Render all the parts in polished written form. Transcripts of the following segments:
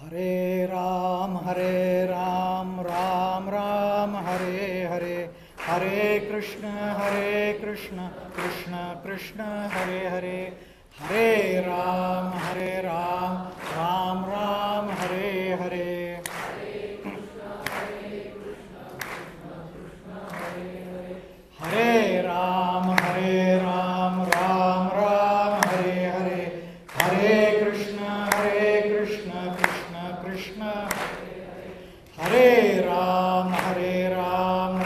हरे राम राम राम हरे हरे, हरे कृष्ण कृष्ण कृष्ण हरे हरे, हरे राम राम राम हरे हरे। हरे राम राम राम हरे हरे, हरे कृष्ण कृष्ण कृष्ण हरे राम राम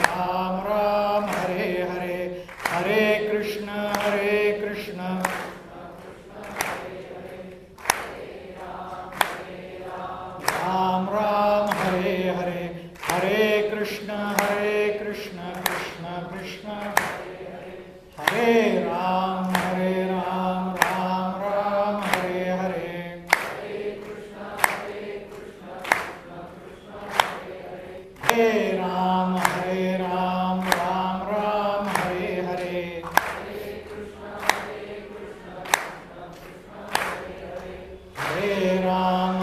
राम हरे हरे, हरे कृष्ण राम राम हरे हरे, हरे कृष्ण कृष्ण कृष्ण हरे राम राम राम हरे हरे, हरे राम राम राम हरे हरे, हरे राम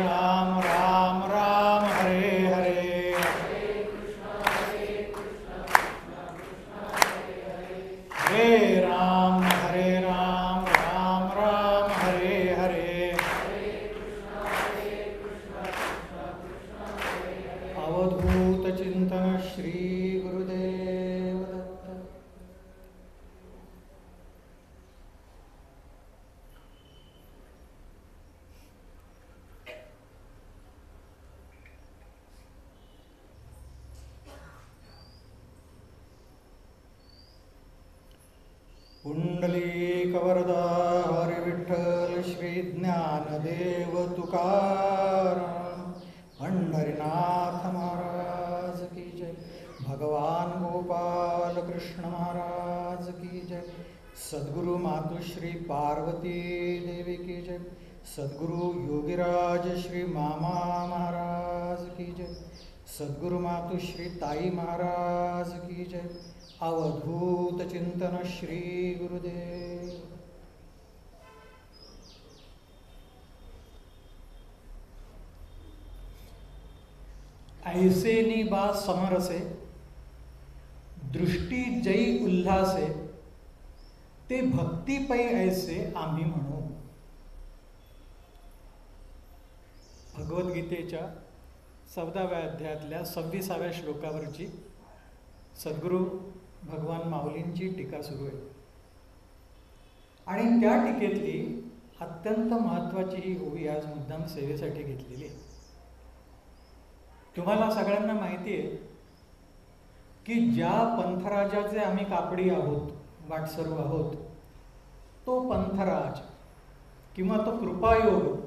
राम राम हरे हरे, हरे राम राम राम हरे हरे। अवधूत चिंतन श्री गुरुदेव दत्त। पुंडलिक वरदा हरि विठ्ठल श्री ज्ञानदेव तुकाराम, पंढरीनाथ महाराज की जय, भगवान गोपाल कृष्ण महाराज की जय, सद्गुरु मातुश्री पार्वती देवी की जय, सद्गुरु योगीराज श्री मामा महाराज की जय, सद्गुरु मातुश्री ताई महाराज की जय। अवधूत चिंतन श्री गुरुदेव। ऐसे निबा समरसे, दृष्टी जई उल्हासे, ते भक्ती पै ऐसे आम्ही म्हणू। भगवद्गीतेच्या 14व्या अध्यायातल्या 26व्या श्लोकावरची सद्गुरू भगवान माऊलींची टीका सुरू आहे आणि त्या टीकेतली अत्यंत महत्त्वाची ही ओवी आज मुद्दाम सेवेसाठी घेतलेली आहे। तुम्हाला सगळ्यांना माहिती आहे की ज्या पंथराजाचे आम्ही कापडी आहोत, वाटसरू आहोत, तो पंथराज किंवा तो कृपायोग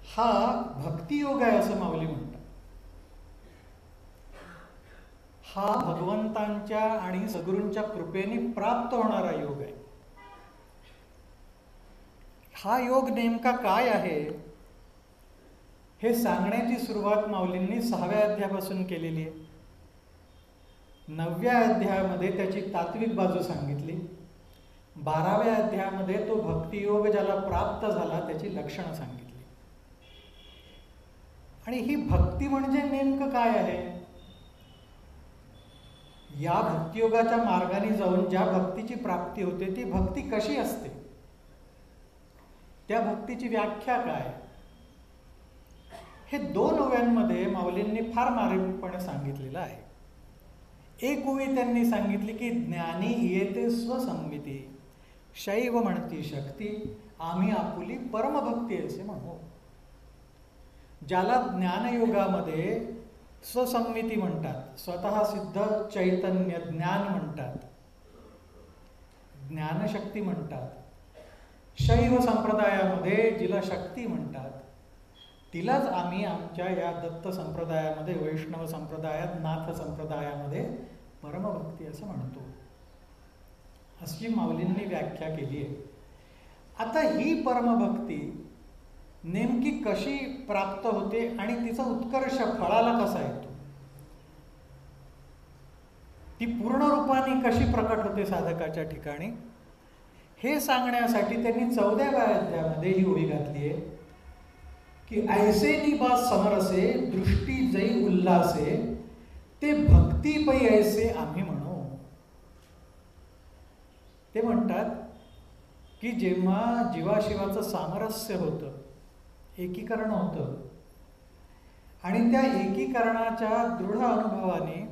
हा भक्तियोग आहे असं माऊली म्हणतात। हा भगवंतांच्या आणि सद्गुरूंच्या कृपेने प्राप्त होणारा योग आहे। हा योग नेमका काय आहे हे सांगण्याची सुरुवात माऊलींनी 6व्या अध्यायापासून केलेली आहे। 9व्या अध्यायामध्ये त्याची तात्विक बाजू सांगितली, 12व्या अध्यायामध्ये तो भक्तियोग ज्याला प्राप्त झाला त्याची लक्षणं सांगितली। आणि ही भक्ती म्हणजे नेमकं काय आहे, या भक्तियोगाच्या मार्गाने जाऊन ज्या भक्तीची प्राप्ती होते ती भक्ती कशी असते, त्या भक्तीची व्याख्या काय, हे 2 ओव्यांमध्ये माऊलींनी फार मार्मिकपणे सांगितलेलं आहे। एक ओवी त्यांनी सांगितली की ज्ञानी येते स्वसंविती, शैव म्हणती शक्ती, आम्ही आपुली परमभक्ती असे म्हणू। ज्याला ज्ञानयोगामध्ये स्वसंमिती म्हणतात, स्वतः सिद्ध चैतन्य ज्ञान म्हणतात, ज्ञानशक्ती म्हणतात। शैव संप्रदायामध्ये जिला शक्ती म्हणतात तिलाच आम्ही आमच्या या दत्त संप्रदायामध्ये, वैष्णव संप्रदायात, नाथ संप्रदायामध्ये परमभक्ती असं म्हणतो, अशी माऊलींनी व्याख्या केली आहे। आता ही परमभक्ती नेमकी कशी प्राप्त होते आणि तिचा उत्कर्ष फळाला कसा येतो, ती पूर्ण रूपाने कशी प्रकट होते साधकाच्या ठिकाणी, हे सांगण्यासाठी त्यांनी 14व्या अध्यायामध्ये ही ओवी घातली आहे की की ऐसे निबा समरसे दृष्टी जै उल्हासे ते भक्ती पै ऐसे आम्ही म्हणू. ते म्हणतात की जेव्हा जीवाशिवाचं सामरस्य होतं, एकीकरण होतं, आणि त्या एकीकरणाच्या दृढ अनुभवाने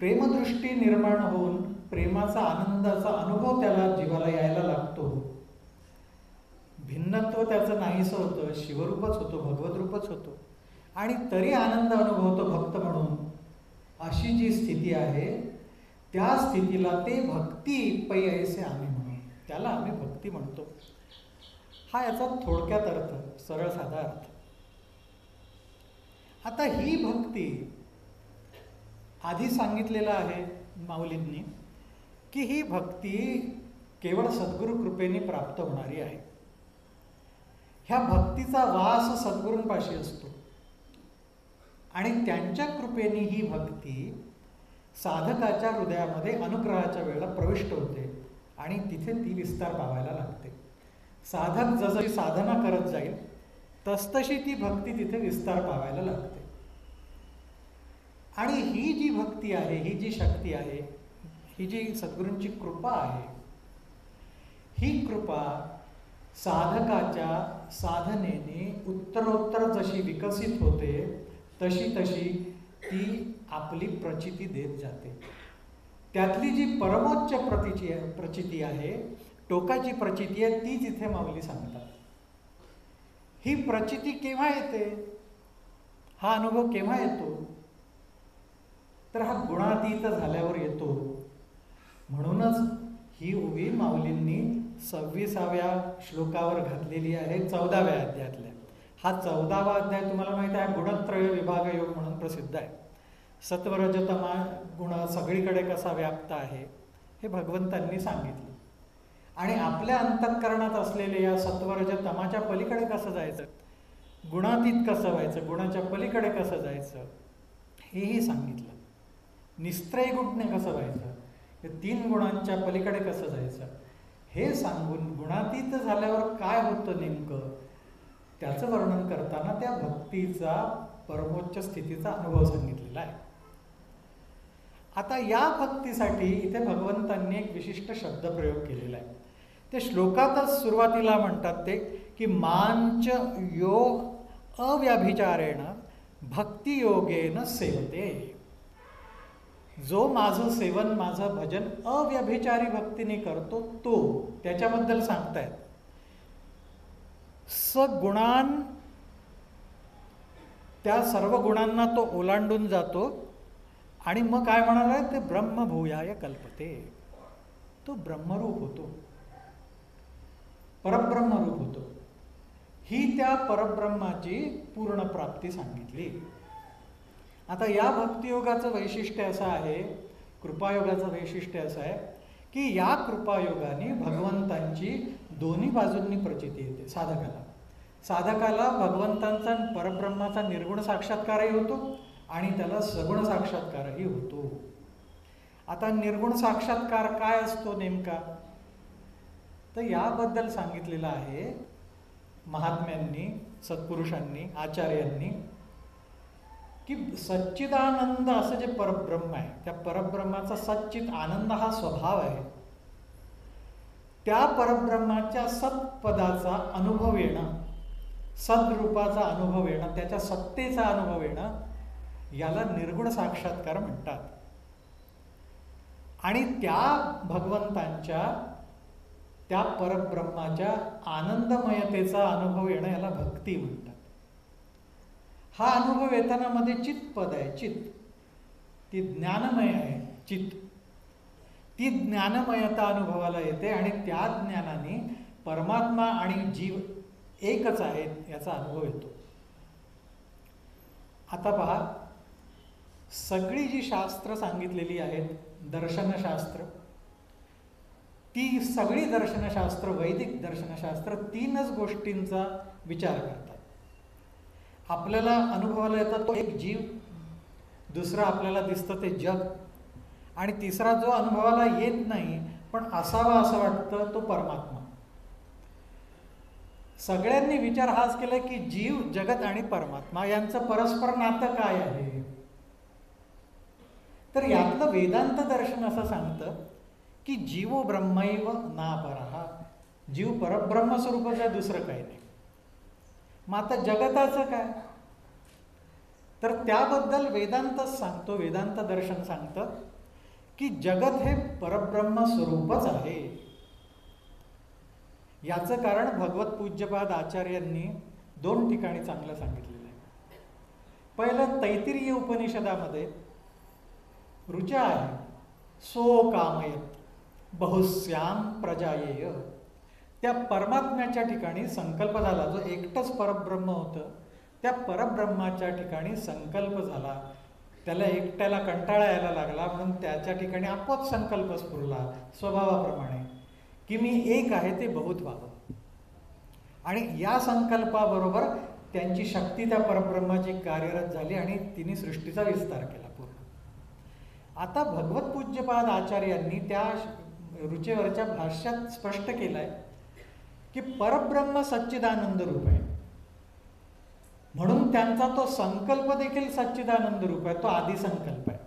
प्रेमदृष्टी निर्माण होऊन प्रेमाचा आनंदाचा अनुभव त्याला जीवाला यायला लागतो. भिन्नत्व त्याचं नाहीसं होतं, शिवरूपच होतो, भगवत रूपच होतो, आणि तरी आनंद अनुभवतो भक्त म्हणून. अशी जी स्थिती आहे त्या स्थितीला ते भक्ती पै ऐसे आम्ही म्हणू, त्याला आम्ही भक्ती म्हणतो. हा याचा थोडक्यात अर्थ, सरळ साधा अर्थ. आता ही भक्ती आधी सांगितलेलं आहे माऊलींनी की ही भक्ती केवळ सद्गुरु कृपेने प्राप्त होणारी आहे. ह्या भक्तीचा वास सद्गुरूंपाशी असतो आणि त्यांच्या कृपेने ही भक्ती साधकाच्या हृदयामध्ये अनुग्रहाच्या वेळेला प्रविष्ट होते आणि तिथे ती विस्तार पावायला लागते. साधक जशी साधना करत जाईल तसतशी ती भक्ती तिथे विस्तार पावायला लागते. आणि ही जी भक्ती आहे, ही जी शक्ती आहे, ही जी सद्गुरूंची कृपा आहे, ही कृपा साधकाच्या साधनेने उत्तरोत्तर जशी विकसित होते तशी तशी ती आपली प्रचिती देत जाते. त्यातली जी परमोच्च प्रचिती आहे, टोकाची प्रचिती आहे, ती जिथे माऊली सांगतात. ही प्रचिती केव्हा येते, हा अनुभव केव्हा येतो, तर हा गुणातीत झाल्यावर येतो. म्हणूनच ही उभी माऊलींनी 26व्या श्लोकावर घातलेली आहे 14व्या अध्यायातल्या. हा 14वा अध्याय तुम्हाला माहिती आहे गुणत्रय विभाग योग म्हणून प्रसिद्ध आहे. सत्वरजतमा गुण सगळीकडे कसा व्याप्त आहे हे भगवंतांनी सांगितले, आणि आपल्या अंतःकरणात असलेल्या या सत्वरजतमाच्या पलीकडे कसं जायचं, गुणातीत कसं व्हायचं, गुणाच्या पलीकडे कसं जायचं हेही सांगितलं. निस्त्रयगुण्य कसं व्हायचं, हे 3 गुणांच्या पलीकडे कसं जायचं हे सांगून गुणातीत झाल्यावर काय होतं नेमकं त्याचं वर्णन करताना त्या भक्तीचा परमोच्च स्थितीचा अनुभव सांगितलेला आहे. आता या भक्तीसाठी इथे भगवंतांनी एक विशिष्ट शब्दप्रयोग केलेला आहे. ते श्लोकातच सुरुवातीला म्हणतात ते की मांच यो अव्यभिचारेण भक्तियोगेन सेवते. जो माझं सेवन, माझं भजन अव्यभिचारी भक्तीने करतो तो, त्याच्याबद्दल सांगतायत. सगुणान, त्या सर्व गुणांना तो ओलांडून जातो आणि मग काय म्हणालाय ते ब्रह्मभूयाय कल्पते. तो ब्रह्मरूप होतो, परब्रह्मरूप होतो. ही त्या परब्रह्माची पूर्ण प्राप्ती सांगितली. आता या भक्तियोगाचं वैशिष्ट्य असं आहे, कृपायोगाचं वैशिष्ट्य असं आहे की या कृपायोगाने भगवंतांची दोन्ही बाजूंनी प्रचिती येते साधकाला. साधकाला भगवंतांचा परब्रह्माचा निर्गुण साक्षात्कारही होतो आणि त्याला सगुण साक्षात्कारही होतो. आता निर्गुण साक्षात्कार काय असतो नेमका, तर याबद्दल सांगितलेलं आहे महात्म्यांनी, सत्पुरुषांनी, आचार्यांनी की सच्चिदानंद असं जे परब्रह्म आहे, त्या परब्रह्माचा सच्चित आनंद हा स्वभाव आहे. त्या परब्रह्माच्या सत्पदाचा अनुभव येणं, सद्रूपाचा अनुभव येणं, त्याच्या सत्तेचा अनुभव येणं याला निर्गुण साक्षात्कार म्हणतात. आणि त्या भगवंतांच्या, त्या परब्रह्माच्या आनंदमयतेचा अनुभव येणं याला भक्ती म्हणतात. हा अनुभव येताना मध्ये चित्पद आहे, चित्त, ती ज्ञानमय आहे चित्त, ती ज्ञानमयता अनुभवाला येते आणि त्या ज्ञानाने परमात्मा आणि जीव एकच आहेत याचा अनुभव येतो. आता पहा, सगळी जी शास्त्र सांगितलेली आहेत, दर्शनशास्त्र, ती सगळी दर्शनशास्त्र, वैदिक दर्शनशास्त्र 3च गोष्टींचा विचार करतात. आपल्याला अनुभवाला येतात तो एक जीव, दुसरा आपल्याला दिसतं ते जग, आणि तिसरा जो अनुभवाला येत नाही पण असावा असं वाटतं तो परमात्मा. सगळ्यांनी विचार हाच केला की जीव, जगत आणि परमात्मा यांचं परस्पर नातं काय आहे. तर यातलं वेदांत दर्शन असं सांगतं की जीवो ब्रह्मैव नापरहा, जीव परब्रह्म स्वरूपच आहे, दुसरं काही नाही. मग आता जगताचं काय, तर त्याबद्दल वेदांतच सांगतो, वेदांत दर्शन सांगतं की जगत हे परब्रह्म स्वरूपच आहे. याचं कारण भगवत पूज्यपाद आचार्यांनी 2 ठिकाणी चांगलं सांगितलेलं आहे. पहिलं तैत्तिरीय उपनिषदामध्ये ऋचा आहे, सो कामयत बहुस्याम प्रजायेय. त्या परमात्म्याच्या ठिकाणी संकल्प झाला, जो एकटंच परब्रह्म होतं त्या परब्रह्माच्या ठिकाणी संकल्प झाला. त्याला एकट्याला कंटाळा यायला लागला, म्हणून त्याच्या ठिकाणी आपोआप संकल्प स्फुरला स्वभावाप्रमाणे की मी एक आहे ते बहुत व्हावं. आणि या संकल्पाबरोबर त्यांची शक्ती त्या परब्रह्माची कार्यरत झाली आणि तिने सृष्टीचा विस्तार केला पूर्ण. आता भगवत पूज्यपाद आचार्यांनी त्या ऋचेवरच्या भाष्यात स्पष्ट केलंय की परब्रह्म सच्चिदानंद रूप आहे, म्हणून त्यांचा तो संकल्प देखील सच्चिदानंद रूप आहे, तो आदी संकल्प आहे.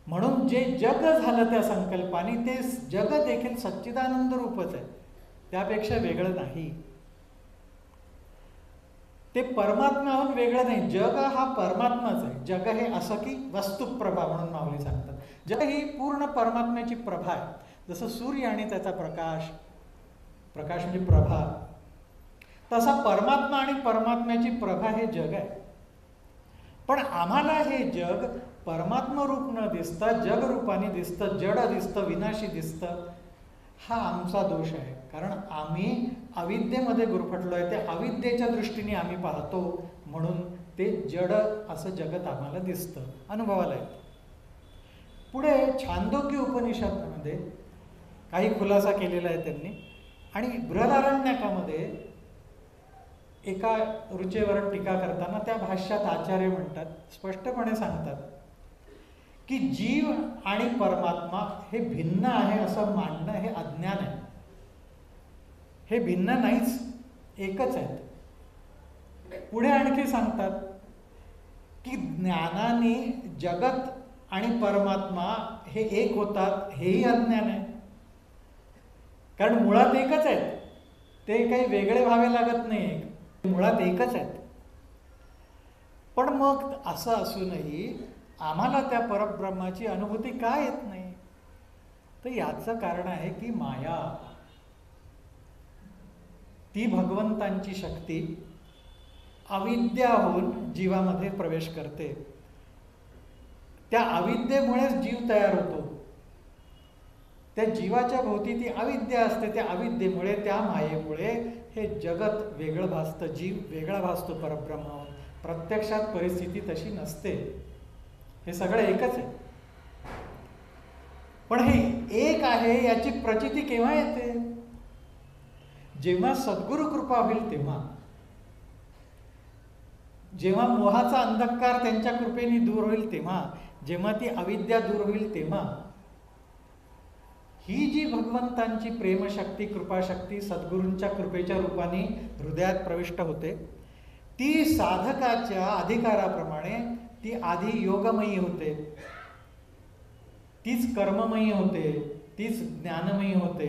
म्हणून जे जग झालं त्या संकल्पाने ते जग देखील सच्चिदानंद रूपच आहे, त्यापेक्षा वेगळं नाही. ते परमात्म्याहून वेगळं नाही. जग हा परमात्माच आहे. जग हे असं की वस्तुप्रभा म्हणून माऊली सांगतात. जग ही पूर्ण परमात्म्याची प्रभा आहे. जसं सूर्य आणि त्याचा प्रकाश, प्रकाश म्हणजे प्रभा, तसा परमात्मा आणि परमात्म्याची प्रभा हे जग आहे. पण आम्हाला हे जग परमात्मा रूप न दिसता जग रूपाने दिसतं, जड दिसतं, विनाशी दिसतं. हा आमचा दोष आहे, कारण आम्ही अविद्येमध्ये गुरफटलोय. ते अविद्येच्या दृष्टीने आम्ही पाहतो, म्हणून ते जड असं जगत आम्हाला दिसतं, अनुभवाला येतं. पुढे छांदोग्य उपनिषदामध्ये काही खुलासा केलेला आहे त्यांनी. आणि बृहदारण्यकामध्ये एका ऋचेवर टीका करताना त्या भाष्यात आचार्य म्हणतात, स्पष्टपणे सांगतात की जीव आणि परमात्मा हे भिन्न आहे असं मानणं हे अज्ञान आहे. हे भिन्न नाहीच, एकच आहेत. पुढे आणखी सांगतात की ज्ञानाने जगत आणि परमात्मा हे एक होतात, हेही अज्ञान आहे. कारण मुळात एकच आहेत, ते काही वेगळे व्हावे लागत नाही, मुळात एकच आहेत. पण मग असं असूनही आम्हाला त्या परब्रह्माची अनुभूती का येत नाही? तर याचं कारण आहे की माया, ती भगवंतांची शक्ती अविद्या होऊन जीवामध्ये प्रवेश करते. त्या अविद्येमुळेच जीव तयार होतो. त्या जीवाच्या भोवती ती अविद्या असते. त्या अविद्येमुळे, त्या मायेमुळे हे जगत वेगळं भासतं, जीव वेगळा भासतो परब्रह्मावर. प्रत्यक्षात परिस्थिती तशी नसते, हे सगळं एकच आहे. पण हे एक आहे याची प्रचिती केव्हा येते? जेव्हा सद्गुरु कृपा होईल तेव्हा, जेव्हा मोहाचा अंधकार त्यांच्या कृपेने दूर होईल तेव्हा, जेव्हा ती अविद्या दूर होईल तेव्हा. ही जी भगवंतांची प्रेमशक्ती, कृपाशक्ती सद्गुरूंच्या कृपेच्या रूपाने हृदयात प्रविष्ट होते, ती साधकाच्या अधिकाराप्रमाणे ती आधी योगमयी होते, तीच कर्ममयी होते, तीच ज्ञानमयी होते.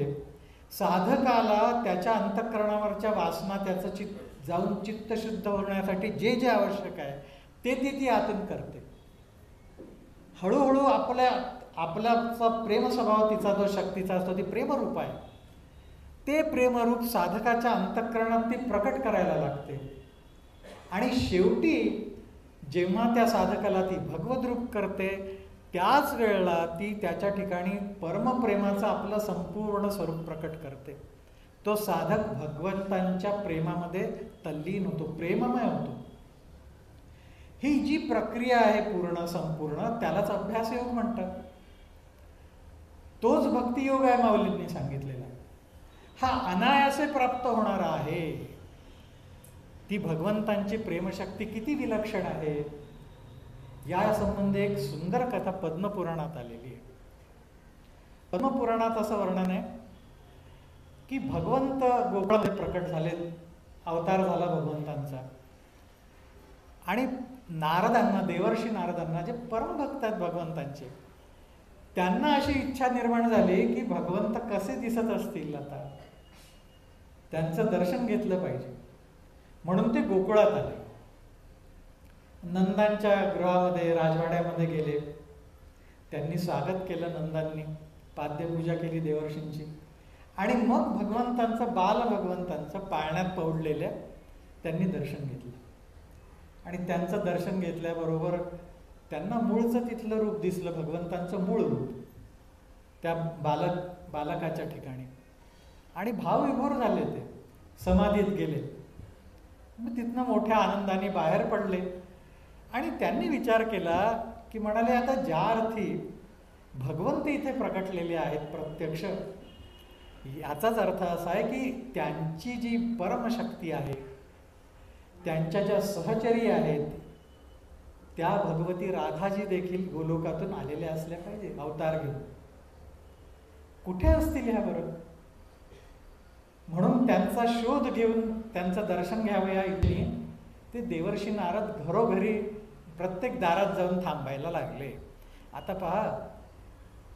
साधकाला त्याच्या अंतःकरणावरच्या वासना त्याचं जाऊन चित्तशुद्ध होण्यासाठी जे जे आवश्यक आहे ते ती आतून करते. हळूहळू आपल्याचा प्रेम स्वभाव तिचा जो शक्तीचा असतो, ती प्रेमरूप आहे. ते प्रेमरूप साधकाच्या अंतःकरणात ती प्रकट करायला लागते. आणि शेवटी जेव्हा त्या साधकाला ती भगवत रूप करते, त्याच वेळेला ती त्याच्या ठिकाणी परमप्रेमाचं आपलं संपूर्ण स्वरूप प्रकट करते. तो साधक भगवंतांच्या प्रेमामध्ये तल्लीन होतो, प्रेममय होतो. ही जी प्रक्रिया आहे पूर्ण संपूर्ण, त्यालाच अभ्यास योग म्हणतात. तोच भक्तियोग आहे माऊलींनी सांगितलेला. हा अनायासे प्राप्त होणारा आहे. ती भगवंतांची प्रेमशक्ती किती विलक्षण आहे या संबंधी एक सुंदर कथा पद्मपुराणात आलेली आहे. पद्मपुराणात असं वर्णन आहे की भगवंत गोकुळामध्ये प्रकट झाले, अवतार झाला भगवंतांचा. आणि नारदांना, देवर्षी नारदांना, जे परमभक्त आहेत भगवंतांचे, त्यांना अशी इच्छा निर्माण झाली की भगवंत कसे दिसत असतील आता, त्यांचं दर्शन घेतलं पाहिजे. म्हणून ते गोकुळात आले. नंदांच्या गृहामध्ये, राजवाड्यामध्ये गेले. त्यांनी स्वागत केलं नंदांनी, पाद्यपूजा केली देवर्षींची. आणि मग भगवंतांचं, बालभगवंतांचं पाळण्यात पौडलेल्या त्यांनी दर्शन घेतलं. आणि त्यांचं दर्शन घेतल्याबरोबर त्यांना मूळचं तिथलं रूप दिसलं, भगवंतांचं मूळ रूप त्या बालकाच्या ठिकाणी. आणि भावविभोर झाले, ते समाधीत गेले. मग तिथनं मोठ्या आनंदाने बाहेर पडले. आणि त्यांनी विचार केला की म्हणाले, आता ज्या अर्थी भगवंत इथे प्रकटलेले आहेत प्रत्यक्ष, याचाच अर्थ असा आहे की त्यांची जी परमशक्ती आहे, त्यांच्या ज्या सहचरी आहेत, त्या भगवती राधाजी देखील गोलोकातून आलेल्या असल्या पाहिजे अवतार घेऊन. कुठे असतील ह्या बरं? म्हणून त्यांचा शोध घेऊन त्यांचं दर्शन घ्यावं या इथे ते देवर्षी नारद घरोघरी प्रत्येक दारात जाऊन थांबायला लागले. आता पहा,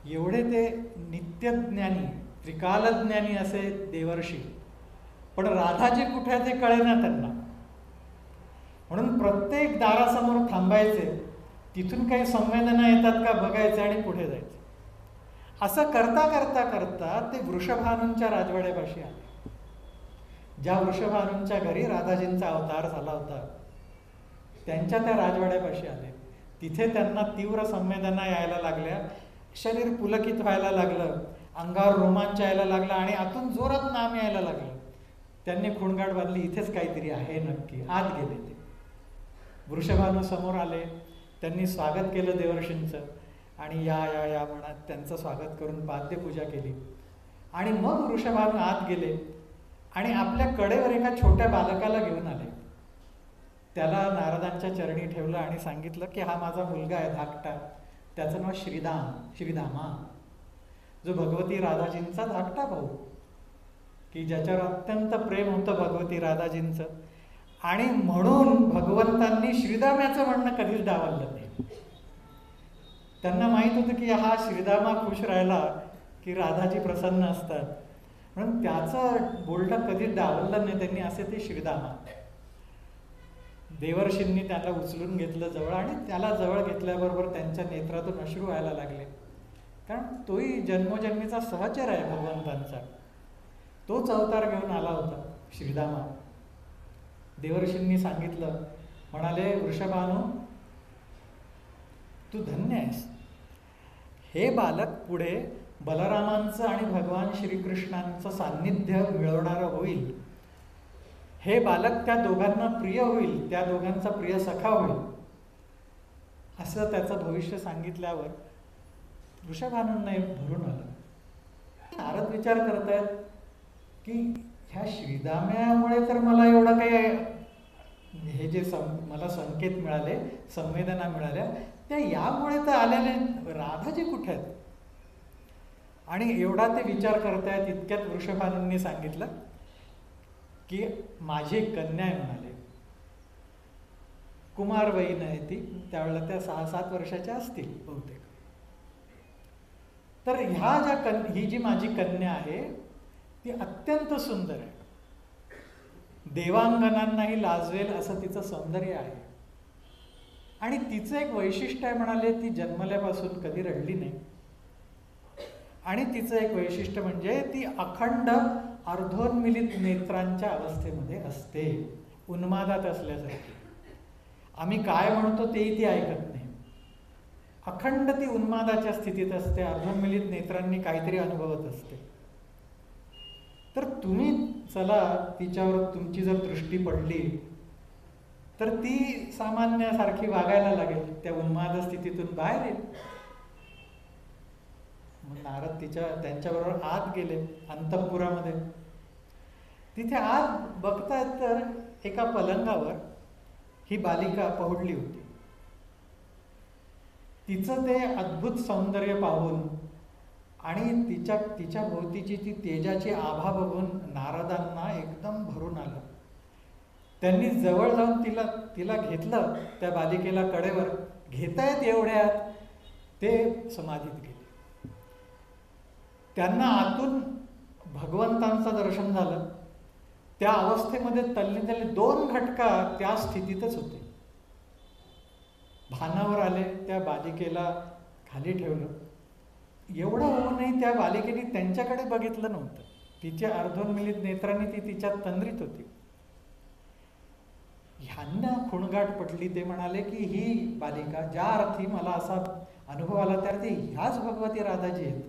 एवढे ते नित्यज्ञानी, त्रिकालज्ञानी असे देवर्षी, पण राधाजी कुठे ते कळेना त्यांना. म्हणून प्रत्येक दारासमोर थांबायचे, तिथून काही संवेदना येतात का बघायचे आणि पुढे जायचे. असं करता करता करता ते वृषभानूंच्या राजवाड्यापाशी आले. ज्या वृषभानूंच्या घरी राधाजींचा अवतार झाला होता, त्यांच्या त्या राजवाड्यापाशी आले. तिथे त्यांना तीव्र संवेदना यायला लागल्या, शरीर पुलकित व्हायला लागलं, अंगावर रोमांच यायला लागला आणि आतून जोरात नाम यायला लागलं. त्यांनी खुणगाड बांधली, इथेच काहीतरी आहे नक्की. आत गेले ते. वृषभानू समोर आले. त्यांनी स्वागत केलं देवर्षींचं आणि या या या म्हणत त्यांचं स्वागत करून पाद्यपूजा केली. आणि मग वृषभानू आत गेले आणि आपल्या कडेवर एका छोट्या बालकाला घेऊन आले. त्याला नारदांच्या चरणी ठेवलं आणि सांगितलं की हा माझा मुलगा आहे धाकटा, त्याचं नाव श्रीधामा, जो भगवती राधाजींचा धाकटा भाऊ, की ज्याच्यावर अत्यंत प्रेम होतं भगवती राधाजींचं. आणि म्हणून भगवंतांनी श्रीधाम्याचं म्हणणं कधीच डावललं नाही. त्यांना माहित होतं की हा श्रीधामा खुश राहिला की राधाजी प्रसन्न असतात, म्हणून त्याचं बोलणं कधीच डावललं नाही त्यांनी. असे ते श्रीधामा. देवर्षींनी त्याला उचलून घेतलं जवळ आणि त्याला जवळ घेतल्याबरोबर त्यांच्या नेत्रातून अश्रू व्हायला लागले. कारण तोही जन्मोजन्मीचा सहचर आहे भगवंतांचा. तोच अवतार घेऊन आला होता श्रीधामा. देवर्षींनी सांगितलं, म्हणाले, वृषभानू तू धन्य आहेस. हे बालक पुढे बलरामांचं आणि भगवान श्रीकृष्णांचं सान्निध्य मिळवणारं होईल. हे बालक त्या दोघांना प्रिय होईल, त्या दोघांचा प्रिय सखा होईल, असं त्याचं भविष्य सांगितल्यावर वृषभानूंना भरून आलं. नारद विचार करतायत की ह्या श्रीधाम्यामुळे तर मला एवढं काही, हे जे मला संकेत मिळाले, संवेदना मिळाल्या, त्या यामुळे तर आलेले, राधाजी कुठे आहेत? आणि एवढा ते विचार करतायत इतक्यात वृषभानूंनी सांगितलं की माझी एक कन्या आहे म्हणाले. कुमारवयीन आहे ती, त्यावेळेला त्या 6-7 वर्षाच्या असतील बहुतेक. तर ह्या ज्या ही जी माझी कन्या आहे ती अत्यंत सुंदर आहे, देवांगनांनाही लाजवेल असं तिचं सौंदर्य आहे. आणि तिचं एक वैशिष्ट्य आहे म्हणाले, ती जन्मल्यापासून कधी रडली नाही. आणि तिचं एक वैशिष्ट्य म्हणजे ती अखंड अर्धोन्मिलित नेत्रांच्या अवस्थेमध्ये असते, उन्मादात असल्यासारखी. आम्ही काय म्हणतो तेही ती ऐकत नाही. अखंड ती उन्मादाच्या स्थितीत असते, अर्धोन्मिलित नेत्रांनी काहीतरी अनुभवत असते. तर तुम्ही चला, तिच्यावर तुमची जर दृष्टी पडली तर ती सामान्यासारखी वागायला लागेल, त्या उन्माद स्थितीतून बाहेर येईल. मग नारद त्यांच्याबरोबर आत गेले अंतःपुरामध्ये. तिथे आत बघतायत तर एका पलंगावर ही बालिका पहुडली होती. तिचं ते अद्भुत सौंदर्य पाहून आणि तिच्या भोवतीची ती तेजाची आभा बघून नारदांना एकदम भरून आलं. त्यांनी जवळ जाऊन तिला घेतलं, त्या बालिकेला कडेवर घेतायत एवढ्यात ते समाधीत गेले. त्यांना आतून भगवंतांचं दर्शन झालं. त्या अवस्थेमध्ये तल्लीन झाले. 2 घटका त्या स्थितीतच होते. भानावर आले, त्या बालिकेला खाली ठेवलं. एवढं होऊनही त्या बालिकेने त्यांच्याकडे बघितलं नव्हतं. तिच्या अर्धोन्मिलित नेत्रांनी ती तिच्या तंद्रीत होती. ह्यांना खुणगाठ पडली. ते म्हणाले की ही बालिका ज्या अर्थी मला असा अनुभव आला त्या अर्थी ह्याच भगवती राधाजी आहेत,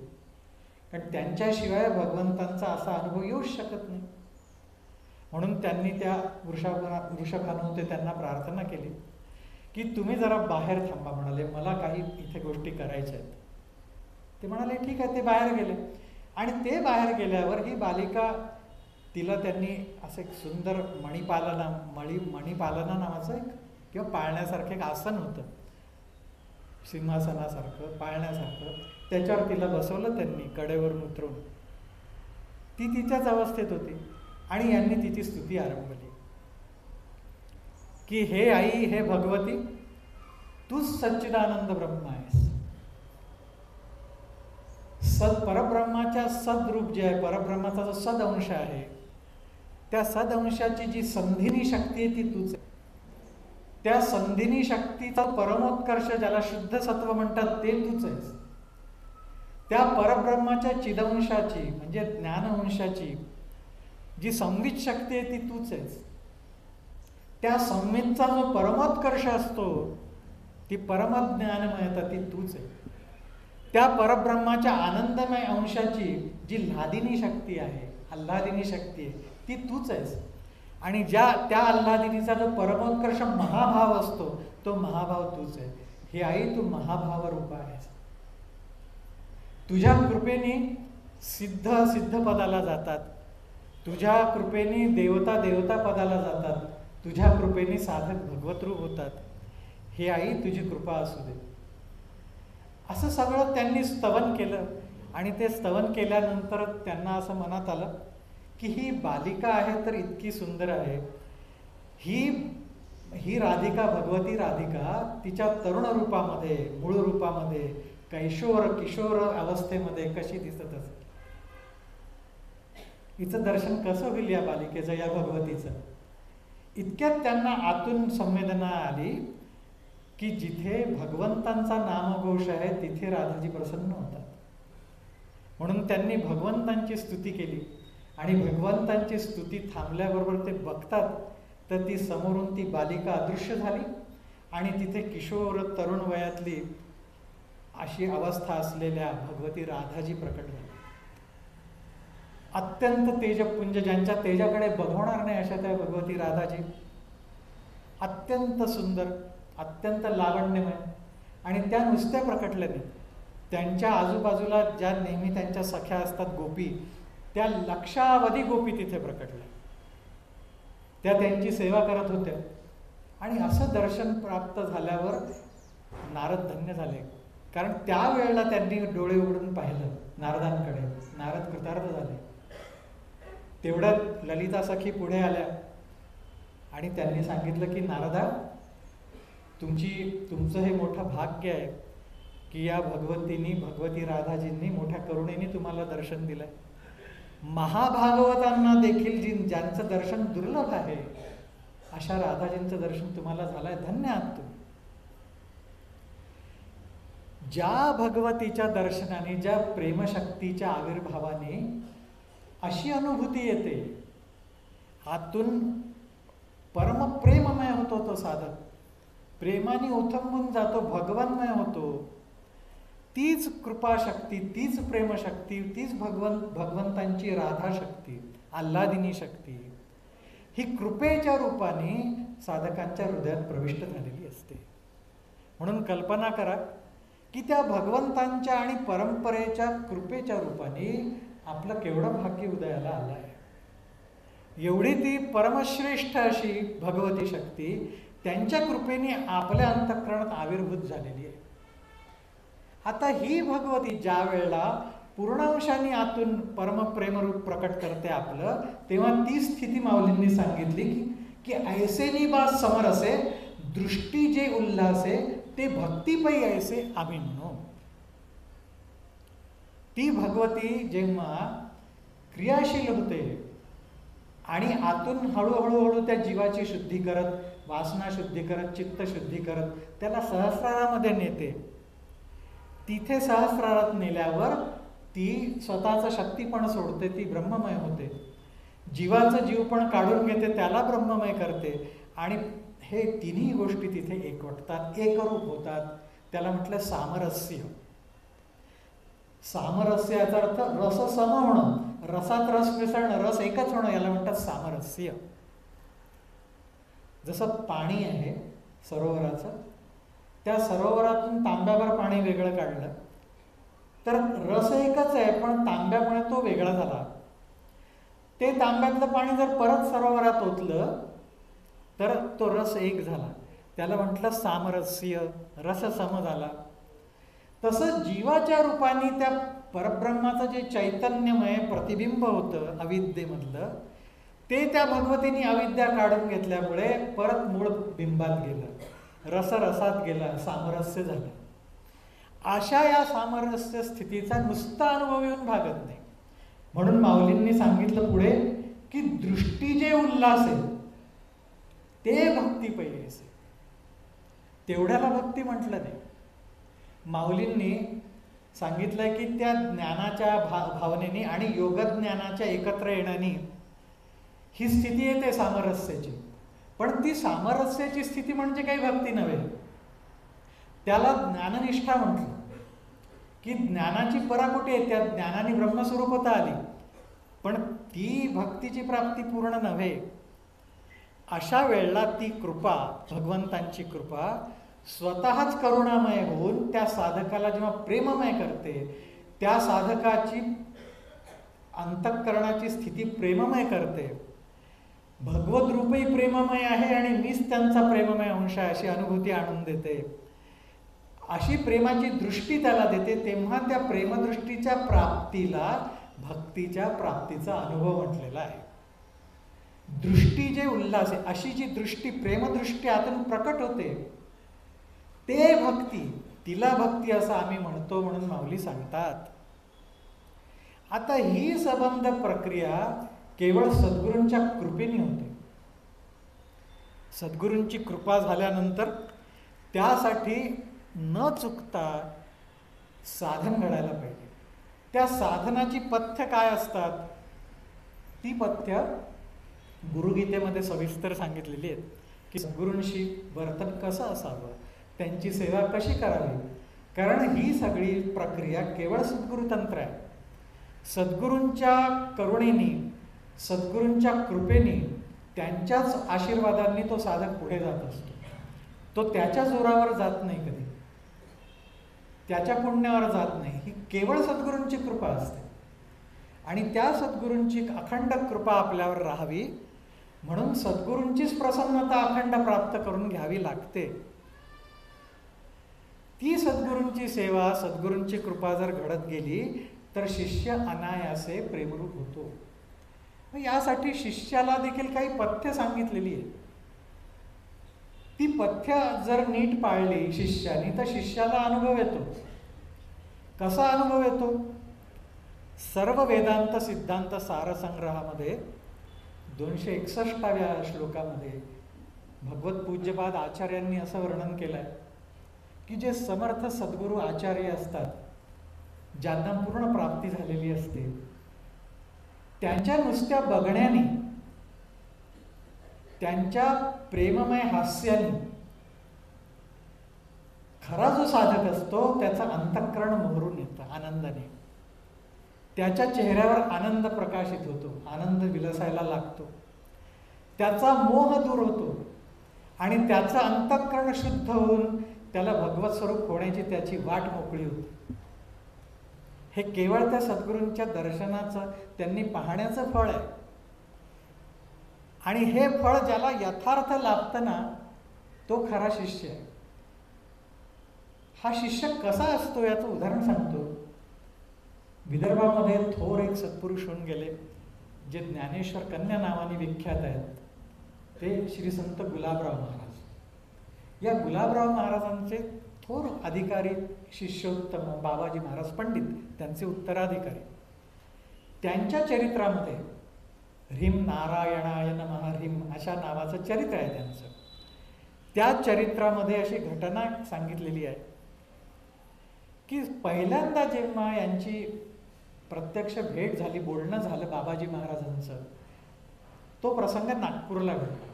कारण त्यांच्याशिवाय भगवंतांचा असा अनुभव येऊच शकत नाही. म्हणून त्यांनी त्या वृषभानु होते त्यांना प्रार्थना केली की तुम्ही जरा बाहेर थांबा. म्हणाले मला काही इथे गोष्टी करायच्या आहेत. ते म्हणाले ठीक आहे. ते बाहेर गेले आणि ते बाहेर गेल्यावर ही बालिका, तिला त्यांनी असं एक सुंदर मणिपालना नावाचं एक किंवा पाळण्यासारखं एक आसन होतं, सिंहासनासारखं पाळण्यासारखं, त्याच्यावर तिला बसवलं त्यांनी कडेवरून उतरून. ती तिच्याच अवस्थेत होती आणि यांनी तिची स्तुती आरंभली की हे आई, हे भगवती, तूच सच्चिदानंद ब्रह्म आहेस. परब्रह्माच्या सद्रूप जे आहे, परब्रह्माचा जो सदअंश आहे, त्या सदअंशाची जी संधिनी शक्ती आहे ती तूच आहे. त्या संधिनी शक्तीचा परमोत्कर्ष ज्याला शुद्ध सत्व म्हणतात ते तूच आहेस. त्या परब्रह्माच्या चिदंशाची म्हणजे ज्ञानवंशाची जी संवित शक्ती आहे ती तूच आहेस. त्या संवितचा जो परमोत्कर्ष असतो, ती परमज्ञानमयता ती तूच आहे. त्या परब्रह्माच्या आनंदमय अंशाची जी ल्हादिनी शक्ती आहे, आल्हादिनी शक्ती आहे, ती तूच आहेस. आणि त्या आल्हादिनीचा जो परमोत्कर्ष महाभाव असतो, तो महाभाव तूच आहे. हे आई, तू महाभाव रूप आहेस. तुझ्या कृपेने सिद्ध पदाला जातात, तुझ्या कृपेने देवता पदाला जातात, तुझ्या कृपेने साधक भगवतरूप होतात. हे आई, तुझी कृपा असू दे. असं सगळं त्यांनी स्तवन केलं. आणि ते स्तवन केल्यानंतर त्यांना असं मनात आलं की ही बालिका आहे तर इतकी सुंदर आहे, ही राधिका, भगवती राधिका तिच्या तरुण रूपामध्ये, मूळ रूपामध्ये, किशोर अवस्थेमध्ये कशी दिसत असेल. हिचं दर्शन कसं होईल या बालिकेचं, या भगवतीचं. इतक्यात त्यांना आतून संवेदना आली की जिथे भगवंतांचा नामघोष आहे तिथे राधाजी प्रसन्न होतात. म्हणून त्यांनी भगवंतांची स्तुती केली. आणि भगवंतांची स्तुती थांबल्याबरोबर ते बघतात तर ती समोरून ती बालिका अदृश्य झाली आणि तिथे किशोर तरुण वयातली अशी अवस्था असलेल्या भगवती राधाजी प्रकट झाली. अत्यंत तेजपुंज, ज्यांच्या तेजाकडे बघवणार नाही अशा त्या भगवती राधाजी, अत्यंत सुंदर, अत्यंत लावण्यमय. आणि त्या नुसत्या प्रकटल्या नाही, त्यांच्या आजूबाजूला ज्या नेहमी त्यांच्या सख्या असतात गोपी, त्या लक्षावधी गोपी तिथे प्रकटल्या. त्या त्यांची सेवा करत होत्या. आणि असं दर्शन प्राप्त झाल्यावर नारद धन्य झाले, कारण त्यावेळेला त्यांनी डोळे उघडून पाहिलं नारदांकडे. नारद कृतार्थ झाले. तेवढ्यात ललिता सखी पुढे आल्या आणि त्यांनी सांगितलं की नारदा, तुमचं हे मोठं भाग्य आहे की या भगवती राधाजींनी मोठ्या करुणेने तुम्हाला दर्शन दिलंय. महाभागवतांना देखील ज्यांचं दर्शन दुर्लभ आहे अशा राधाजींचं दर्शन तुम्हाला झालंय, धन्य आहात तुम्ही. ज्या भगवतीच्या दर्शनाने, ज्या प्रेमशक्तीच्या आविर्भावाने अशी अनुभूती येते, आतून परमप्रेममय होतो तो साधक, प्रेमाने ओथंबून जातो, भगवन्मय होतो. तीच कृपाशक्ती, तीच प्रेमशक्ती, तीच भगवंतांची राधाशक्ती, आल्हादिनी शक्ती, ही कृपेच्या रूपाने साधकांच्या हृदयात प्रविष्ट झालेली असते. म्हणून कल्पना करा की त्या भगवंतांच्या आणि परंपरेच्या कृपेच्या रूपाने आपलं केवढं भाग्य उदयाला आलं आहे. एवढी ती परमश्रेष्ठ अशी भगवती शक्ती त्यांच्या कृपेने आपल्या अंतःकरणात आविर्भूत झालेली आहे. आता ही भगवती ज्या वेळेला पूर्णांशाने आतून परमप्रेमरूप प्रकट करते आपलं, तेव्हा ती स्थिती माऊलींनी सांगितली की ऐसे बा समरसे दृष्टी जे उल्हासे ते भक्तिपै ऐसे आम्ही म्हणू. ती भगवती जेव्हा क्रियाशील होते आणि आतून हळूहळू त्या जीवाची शुद्धी करत, वासना शुद्धी करत, चित्त शुद्धी करत त्याला सहस्रारामध्ये नेते. तिथे सहस्रारात नेल्यावर ती स्वतःचं शक्तीपण सोडते, ती ब्रह्ममय होते. जीवाचं जीवपण काढून घेते, त्याला ब्रह्ममय करते आणि हे तिन्ही गोष्टी तिथे एकवटतात, एकरूप होतात. त्याला म्हटलं सामरस्य. सामरस्य याचा अर्थ रस सम होणं, रसात रस मिसळणं, रस एकच होणं, याला म्हणतात सामरस्य. जसं पाणी आहे सरोवराचं, त्या सरोवरातून तांब्याभर पाणी वेगळं काढलं तर रस एकच आहे, पण तांब्यामुळे तो वेगळा झाला. ते तांब्यातलं पाणी जर परत सरोवरात ओतलं तर तो रस एक झाला, त्याला म्हटलं सामरस्य, रस सम झाला. तसं जीवाच्या रूपाने त्या परब्रह्माचं जे चैतन्यमय प्रतिबिंब होतं अविद्येमधलं, ते त्या भगवतीने अविद्या काढून घेतल्यामुळे परत मूळ बिंबात गेलं, रस रसात गेला, सामरस्य झालं. अशा या सामरस्य स्थितीचा नुसता अनुभव येऊन भागत नाही. म्हणून माऊलींनी सांगितलं पुढे की दृष्टी जे उल्हास आहे ते भक्ती पैसे. तेवढ्याला भक्ती म्हटलं नाही. माऊलींनी सांगितलंय की त्या ज्ञानाच्या भावनेने आणि योगज्ञानाच्या एकत्र येण्याने ही स्थिती येते सामरस्याची. पण ती सामरस्याची स्थिती म्हणजे काही भक्ती नव्हे, त्याला ज्ञाननिष्ठा म्हटलं. की ज्ञानाची पराकोटी आहे, त्या ज्ञानाने ब्रह्मस्वरूपता आली, पण ती भक्तीची प्राप्ती पूर्ण नव्हे. अशा वेळेला ती कृपा, भगवंतांची कृपा स्वतःच करुणामय होऊन त्या साधकाला जेव्हा प्रेममय करते, त्या साधकाची अंतःकरणाची स्थिती प्रेममय करते. भगवत रूपही प्रेममय आहे आणि मीच त्यांचा प्रेममय अंश आहे अशी अनुभूती आणून देते. अशी प्रेमाची दृष्टी त्याला देते, तेव्हा त्या प्रेमदृष्टीच्या प्राप्तीला भक्तीच्या प्राप्तीचा अनुभव म्हटलेला आहे. दृष्टी जे उल्हास आहे, अशी जी दृष्टी, प्रेमदृष्टी आतून प्रकट होते, ते भक्ती, तिला भक्ती असं आम्ही म्हणतो म्हणून माऊली सांगतात. आता ही संबंध प्रक्रिया केवळ सद्गुरूंच्या कृपेने होते. सद्गुरूंची कृपा झाल्यानंतर त्यासाठी न चुकता साधन घडायला पाहिजे. त्या साधनाची पथ्य काय असतात? ती पथ्य गुरुगीतेमध्ये सविस्तर सांगितलेली आहेत की सद्गुरूंशी वर्तन कसं असावं, त्यांची सेवा कशी करावी. कारण ही सगळी प्रक्रिया केवळ सद्गुरुतंत्र आहे. सद्गुरूंच्या करुणेने, सद्गुरूंच्या कृपेने, त्यांच्याच आशीर्वादांनी तो साधक पुढे जात असतो. तो त्याच्या जोरावर जात नाही, कधी त्याच्या पुण्यावर जात नाही. ही केवळ सद्गुरूंची कृपा असते आणि त्या सद्गुरूंची अखंड कृपा आपल्यावर राहावी म्हणून सद्गुरूंचीच प्रसन्नता अखंड प्राप्त करून घ्यावी लागते. ती सद्गुरूंची सेवा, सद्गुरूंची कृपा जर घडत गेली तर शिष्य अनायासे प्रेमरूप होतो. यासाठी शिष्याला देखील काही पथ्य सांगितलेली आहे. ती पथ्य जर नीट पाळली शिष्याने तर शिष्याला अनुभव येतो. कसा अनुभव येतो? सर्व वेदांत सिद्धांत सारसंग्रहामध्ये 261व्या श्लोकामध्ये भगवत पूज्यपाद आचार्यांनी असं वर्णन केलंय की जे समर्थ सद्गुरू आचार्य असतात, ज्यांना पूर्ण प्राप्ती झालेली असते, त्यांच्या नुसत्या बघण्याने, त्यांच्या प्रेममय हास्याने खरा जो साधक असतो त्याचं अंतःकरण मोहरून येतं आनंदाने. त्याच्या चेहऱ्यावर आनंद प्रकाशित होतो, आनंद विलसायला लागतो, त्याचा मोह दूर होतो आणि त्याचं अंतःकरण शुद्ध होऊन त्याला भगवत स्वरूप होण्याची त्याची वाट मोकळी होते. हे केवळ त्या सद्गुरूंच्या दर्शनाचं, त्यांनी पाहण्याचं फळ आहे. आणि हे फळ ज्याला यथार्थ लाभतं ना, तो खरा शिष्य आहे. हा शिष्य कसा असतो याचं उदाहरण सांगतो. विदर्भामध्ये थोर एक सत्पुरुष होऊन गेले, जे ज्ञानेश्वर कन्या नावाने विख्यात आहेत, ते श्री संत गुलाबराव महाराज. या गुलाबराव महाराजांचे थोर अधिकारी शिष्योत्तम बाबाजी महाराज पंडित, त्यांचे उत्तराधिकारी. त्यांच्या चरित्रामध्ये ह्रीं नारायणाय नमः ह्रीं अशा नावाचं चरित्र आहे त्यांचं. त्या चरित्रामध्ये अशी घटना सांगितलेली आहे की पहिल्यांदा जेव्हा यांची प्रत्यक्ष भेट झाली, बोलणं झालं बाबाजी महाराजांचं, तो प्रसंग नागपूरला घडला.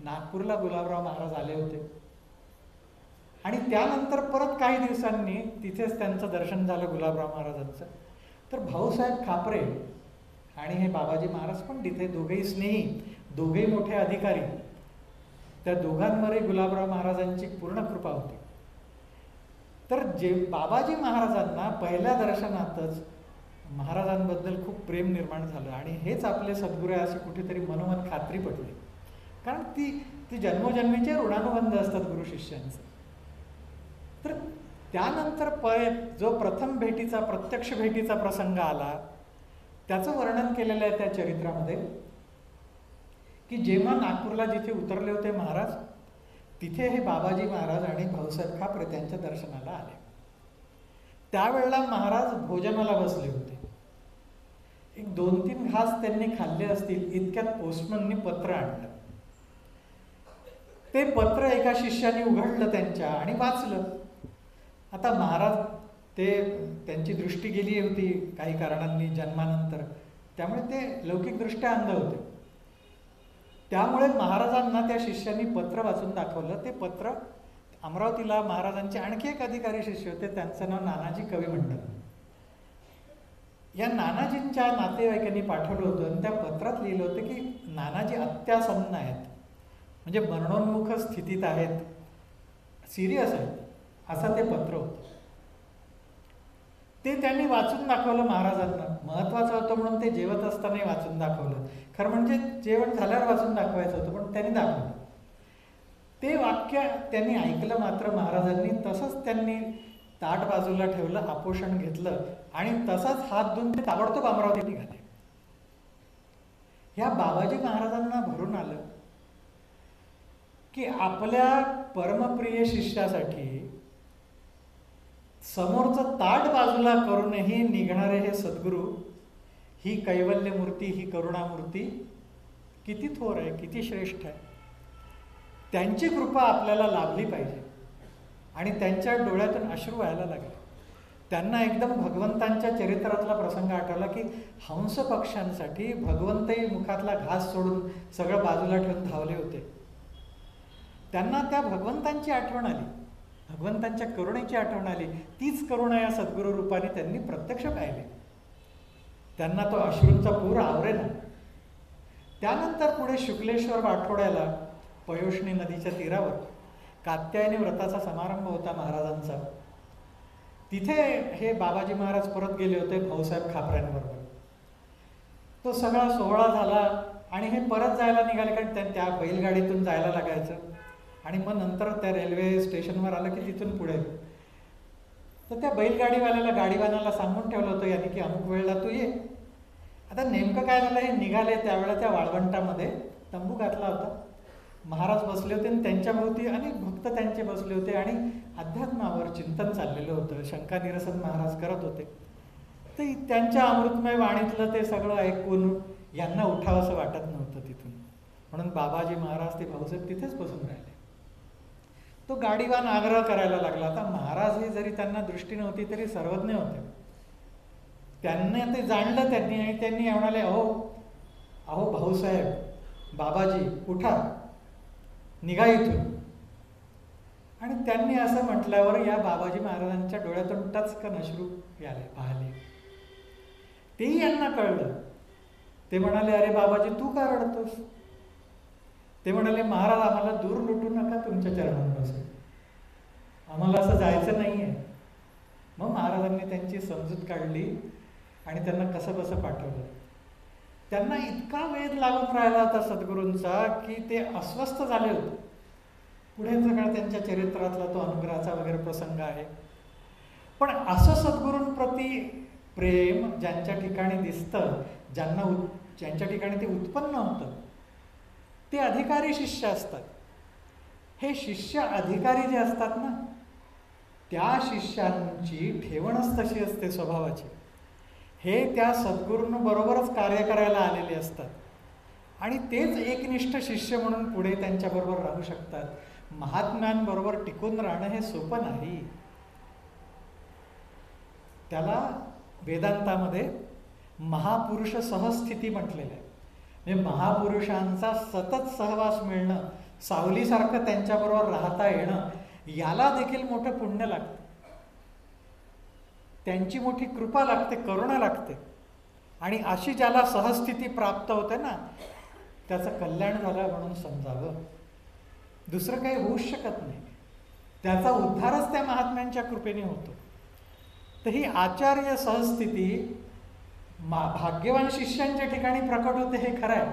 नागपूरला गुलाबराव महाराज आले होते आणि त्यानंतर परत काही दिवसांनी तिथेच त्यांचं दर्शन झालं गुलाबराव महाराजांचं. तर भाऊसाहेब खापरे आणि हे बाबाजी महाराज पण तिथे, दोघेही स्नेही, दोघेही मोठे अधिकारी, त्या दोघांवरही गुलाबराव महाराजांची पूर्ण कृपा होती. तर जे बाबाजी महाराजांना पहिल्या दर्शनातच महाराजांबद्दल खूप प्रेम निर्माण झालं आणि हेच आपले सद्गुरू आहे अशी कुठेतरी मनोमन खात्री पडली. कारण ती जन्मोजन्मीचे ऋणानुबंध असतात गुरु शिष्यांचे. तर त्यानंतर जो प्रथम भेटीचा, प्रत्यक्ष भेटीचा प्रसंग आला, त्याचं वर्णन केलेलं आहे त्या चरित्रामध्ये की जेव्हा नागपूरला जिथे उतरले होते महाराज, तिथे हे बाबाजी महाराज आणि भाऊसाहेब खापरे त्यांच्या दर्शनाला आले. त्यावेळेला महाराज भोजनाला बसले होते. एक 2-3 घास त्यांनी खाल्ले असतील इतक्यात पोस्टमननी पत्र आणलं. ते पत्र एका शिष्याने उघडलं त्यांच्या आणि वाचलं. आता महाराज त्यांची दृष्टी गेली होती काही कारणांनी जन्मानंतर, त्यामुळे ते लौकिकदृष्ट्या अंध होते. त्यामुळे महाराजांना त्या शिष्याने पत्र वाचून दाखवलं. ते पत्र अमरावतीला महाराजांचे आणखी एक अधिकारी शिष्य होते, त्यांचं नाव नानाजी कवी म्हणतात. या नानाजींच्या नातेवाईकांनी पाठवलं होतं आणि त्या पत्रात लिहिलं होतं की नानाजी अत्यासन्न आहेत, म्हणजे मरणोन्मुख स्थितीत आहेत, सिरियस आहेत, असं ते पत्र होतं. ते त्यांनी वाचून दाखवलं महाराजांना. महत्वाचं होतं म्हणून ते जेवत असतानाही वाचून दाखवलं. खरं म्हणजे जेवण झाल्यावर वाचून दाखवायचं होतं, पण त्यांनी दाखवलं. ते वाक्य त्यांनी ऐकलं मात्र महाराजांनी. तसंच त्यांनी ताट बाजूला ठेवलं, आपोषण घेतलं आणि तसाच हात धुवून ते ताबडतोब अमरावतीत निघाले. ह्या बाबाजी महाराजांना भरून आलं की आपल्या परमप्रिय शिष्यासाठी समोरचं ताट बाजूला करूनही निघणारे हे सद्गुरू, ही कैवल्य मूर्ती, ही करुणामूर्ती किती थोर आहे, किती श्रेष्ठ आहे. त्यांची कृपा आपल्याला लाभली पाहिजे. आणि त्यांच्या डोळ्यातून अश्रू व्हायला लागले. त्यांना एकदम भगवंतांच्या चरित्रातला प्रसंग आठवला की हंस पक्ष्यांसाठी भगवंतही मुखातला घास सोडून सगळं बाजूला ठेवून धावले होते. त्यांना त्या भगवंतांची आठवण आली, भगवंतांच्या करुणेची आठवण आली. तीच करुणा या सद्गुरू रूपाने त्यांनी प्रत्यक्ष पाहिली. त्यांना तो अश्रूंचा पूर आवरेना. त्यानंतर पुढे शुक्लेश्वर वाठोड्याला, पयोष्णी नदीच्या तीरावर कात्यायनी व्रताचा समारंभ होता महाराजांचा. तिथे हे बाबाजी महाराज परत गेले होते भाऊसाहेब खापऱ्यांबरोबर. तो सगळा सोहळा झाला आणि हे परत जायला निघाले, कारण त्या बैलगाडीतून जायला लागायचं आणि मग नंतर त्या रेल्वे स्टेशनवर आलं की तिथून पुढे. तर त्या बैलगाडीवाल्याला, गाडीवाल्याला सांगून ठेवलं होतं यांनी की अमुक वेळेला तू ये. आता नेमकं काय झालं, हे निघाले त्यावेळेला त्या वाळवंटामध्ये तंबू घातला होता. महाराज बसले होते आणि त्यांच्या भोवती अनेक भक्त त्यांचे बसले होते आणि अध्यात्मावर चिंतन चाललेलं होतं. शंका निरसन महाराज करत होते. तर त्यांच्या अमृतमय वाणीतलं ते सगळं ऐकून यांना उठावंसं वाटत नव्हतं तिथून. म्हणून बाबाजी महाराज ते भाऊसाहेब तिथेच बसून राहिले. तो गाडीवान आग्रह करायला लागला. आता महाराज हे जरी त्यांना दृष्टी नव्हती तरी सर्वज्ञ होते. त्यांना ते जाणलं त्यांनी आणि त्यांनी म्हणाले, अहो भाऊसाहेब, बाबाजी उठा, निघा इथून. आणि त्यांनी असं म्हटल्यावर या बाबाजी महाराजांच्या डोळ्यातून टचकन अश्रू आले, पाहिले. तेही यांना कळलं. ते म्हणाले, अरे बाबाजी तू का रडतोस? ते म्हणाले, महाराज आम्हाला दूर लुटू नका तुमच्या चरणांपासून, आम्हाला असं जायचं नाहीये. मग महाराजांनी त्यांची समजूत काढली आणि त्यांना कसं कसं पाठवलं. त्यांना इतका वेध लागून राहिला होता सद्गुरूंचा की ते अस्वस्थ झाले होते. पुढे सगळा त्यांच्या चरित्रातला तो अनुग्रहाचा वगैरे प्रसंग आहे. पण असं सद्गुरूंप्रती प्रेम ज्यांच्या ठिकाणी दिसतं, ज्यांच्या ठिकाणी ते उत्पन्न होतं, ते अधिकारी शिष्य असतात. हे शिष्य अधिकारी जे असतात ना, त्या शिष्यांची ठेवणच तशी असते स्वभावाची. हे त्या सद्गुरूंबरोबरच कार्य करायला आलेले असतात आणि तेच एकनिष्ठ शिष्य म्हणून पुढे त्यांच्याबरोबर राहू शकतात. महात्म्यांबरोबर टिकून राहणं हे सोपं नाही. त्याला वेदांतामध्ये महापुरुष सहस्थिती म्हटलेलं आहे. म्हणजे महापुरुषांचा सतत सहवास मिळणं, सावलीसारखं त्यांच्याबरोबर राहता येणं, याला देखील मोठं पुण्य लागतं. त्यांची मोठी कृपा लागते, करुणा लागते. आणि अशी ज्याला सहस्थिती प्राप्त होते ना, त्याचं कल्याण झालं म्हणून समजावं. दुसरं काही होऊच शकत नाही. त्याचा उद्धारच त्या महात्म्यांच्या कृपेने होतो. तर ही आचार्य सहस्थिती भाग्यवान शिष्यांच्या ठिकाणी प्रकट होते हे खरं आहे.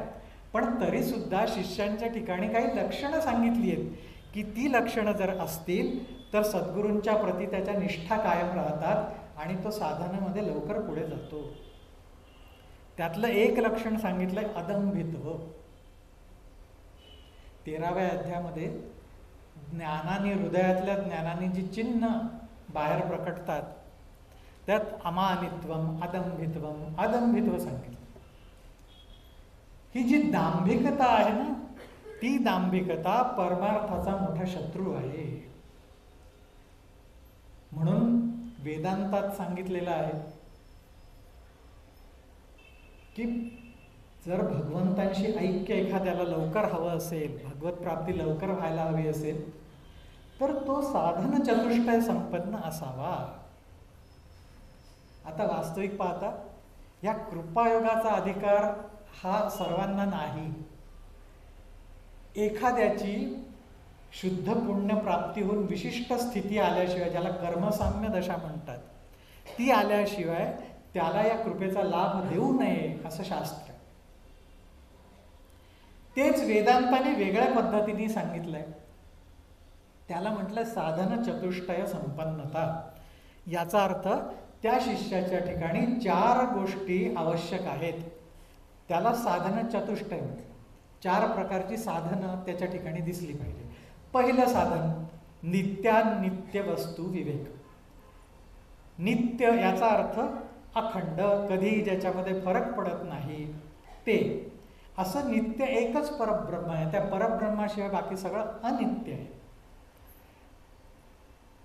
पण तरी सुद्धा शिष्यांच्या ठिकाणी काही लक्षणं सांगितली आहेत की ती लक्षणं जर असतील तर सद्गुरूंच्या प्रती त्याच्या निष्ठा कायम राहतात आणि तो साधनेमध्ये लवकर पुढे जातो. त्यातलं एक लक्षण सांगितलंय अदंभित्व. 13व्या अध्यायामध्ये ज्ञानाने, हृदयातल्या ज्ञानाने जी चिन्ह बाहेर प्रकटतात त्यात अमानित्वम, अदंभित्व सांगितलं. ही जी दांभिकता आहे ना, ती दांभिकता परमार्थाचा मोठा शत्रू आहे. म्हणून वेदांतात सांगितलेलं आहे की जर भगवंतांशी ऐक्य एखाद्याला लवकर हवं असेल, भगवत प्राप्ती लवकर व्हायला हवी असेल, तर तो साधन चतुष्टय संपन्न असावा. आता वास्तविक पाहता या कृपायोगाचा अधिकार हा सर्वांना नाही. एखाद्याची शुद्ध पुण्य प्राप्ती होऊन विशिष्ट स्थिती आल्याशिवाय, ज्याला कर्मसाम्य दशा म्हणतात, ती आल्याशिवाय त्याला या कृपेचा लाभ देऊ नये असं शास्त्र. तेच वेदांताने वेगळ्या पद्धतीने सांगितलंय. त्याला म्हटलं साधन चतुष्टय संपन्नता. याचा अर्थ त्या शिष्याच्या ठिकाणी 4 गोष्टी आवश्यक आहेत. त्याला साधन चतुष्टय म्हटलं. 4 प्रकारची साधनं त्याच्या ठिकाणी दिसली पाहिजे. पहिलं साधन नित्यानित्य वस्तू विवेक. नित्य याचा अर्थ अखंड, कधी ज्याच्यामध्ये फरक पडत नाही ते. असं नित्य एकच परब्रह्म आहे. त्या परब्रह्माशिवाय बाकी सगळं अनित्य आहे.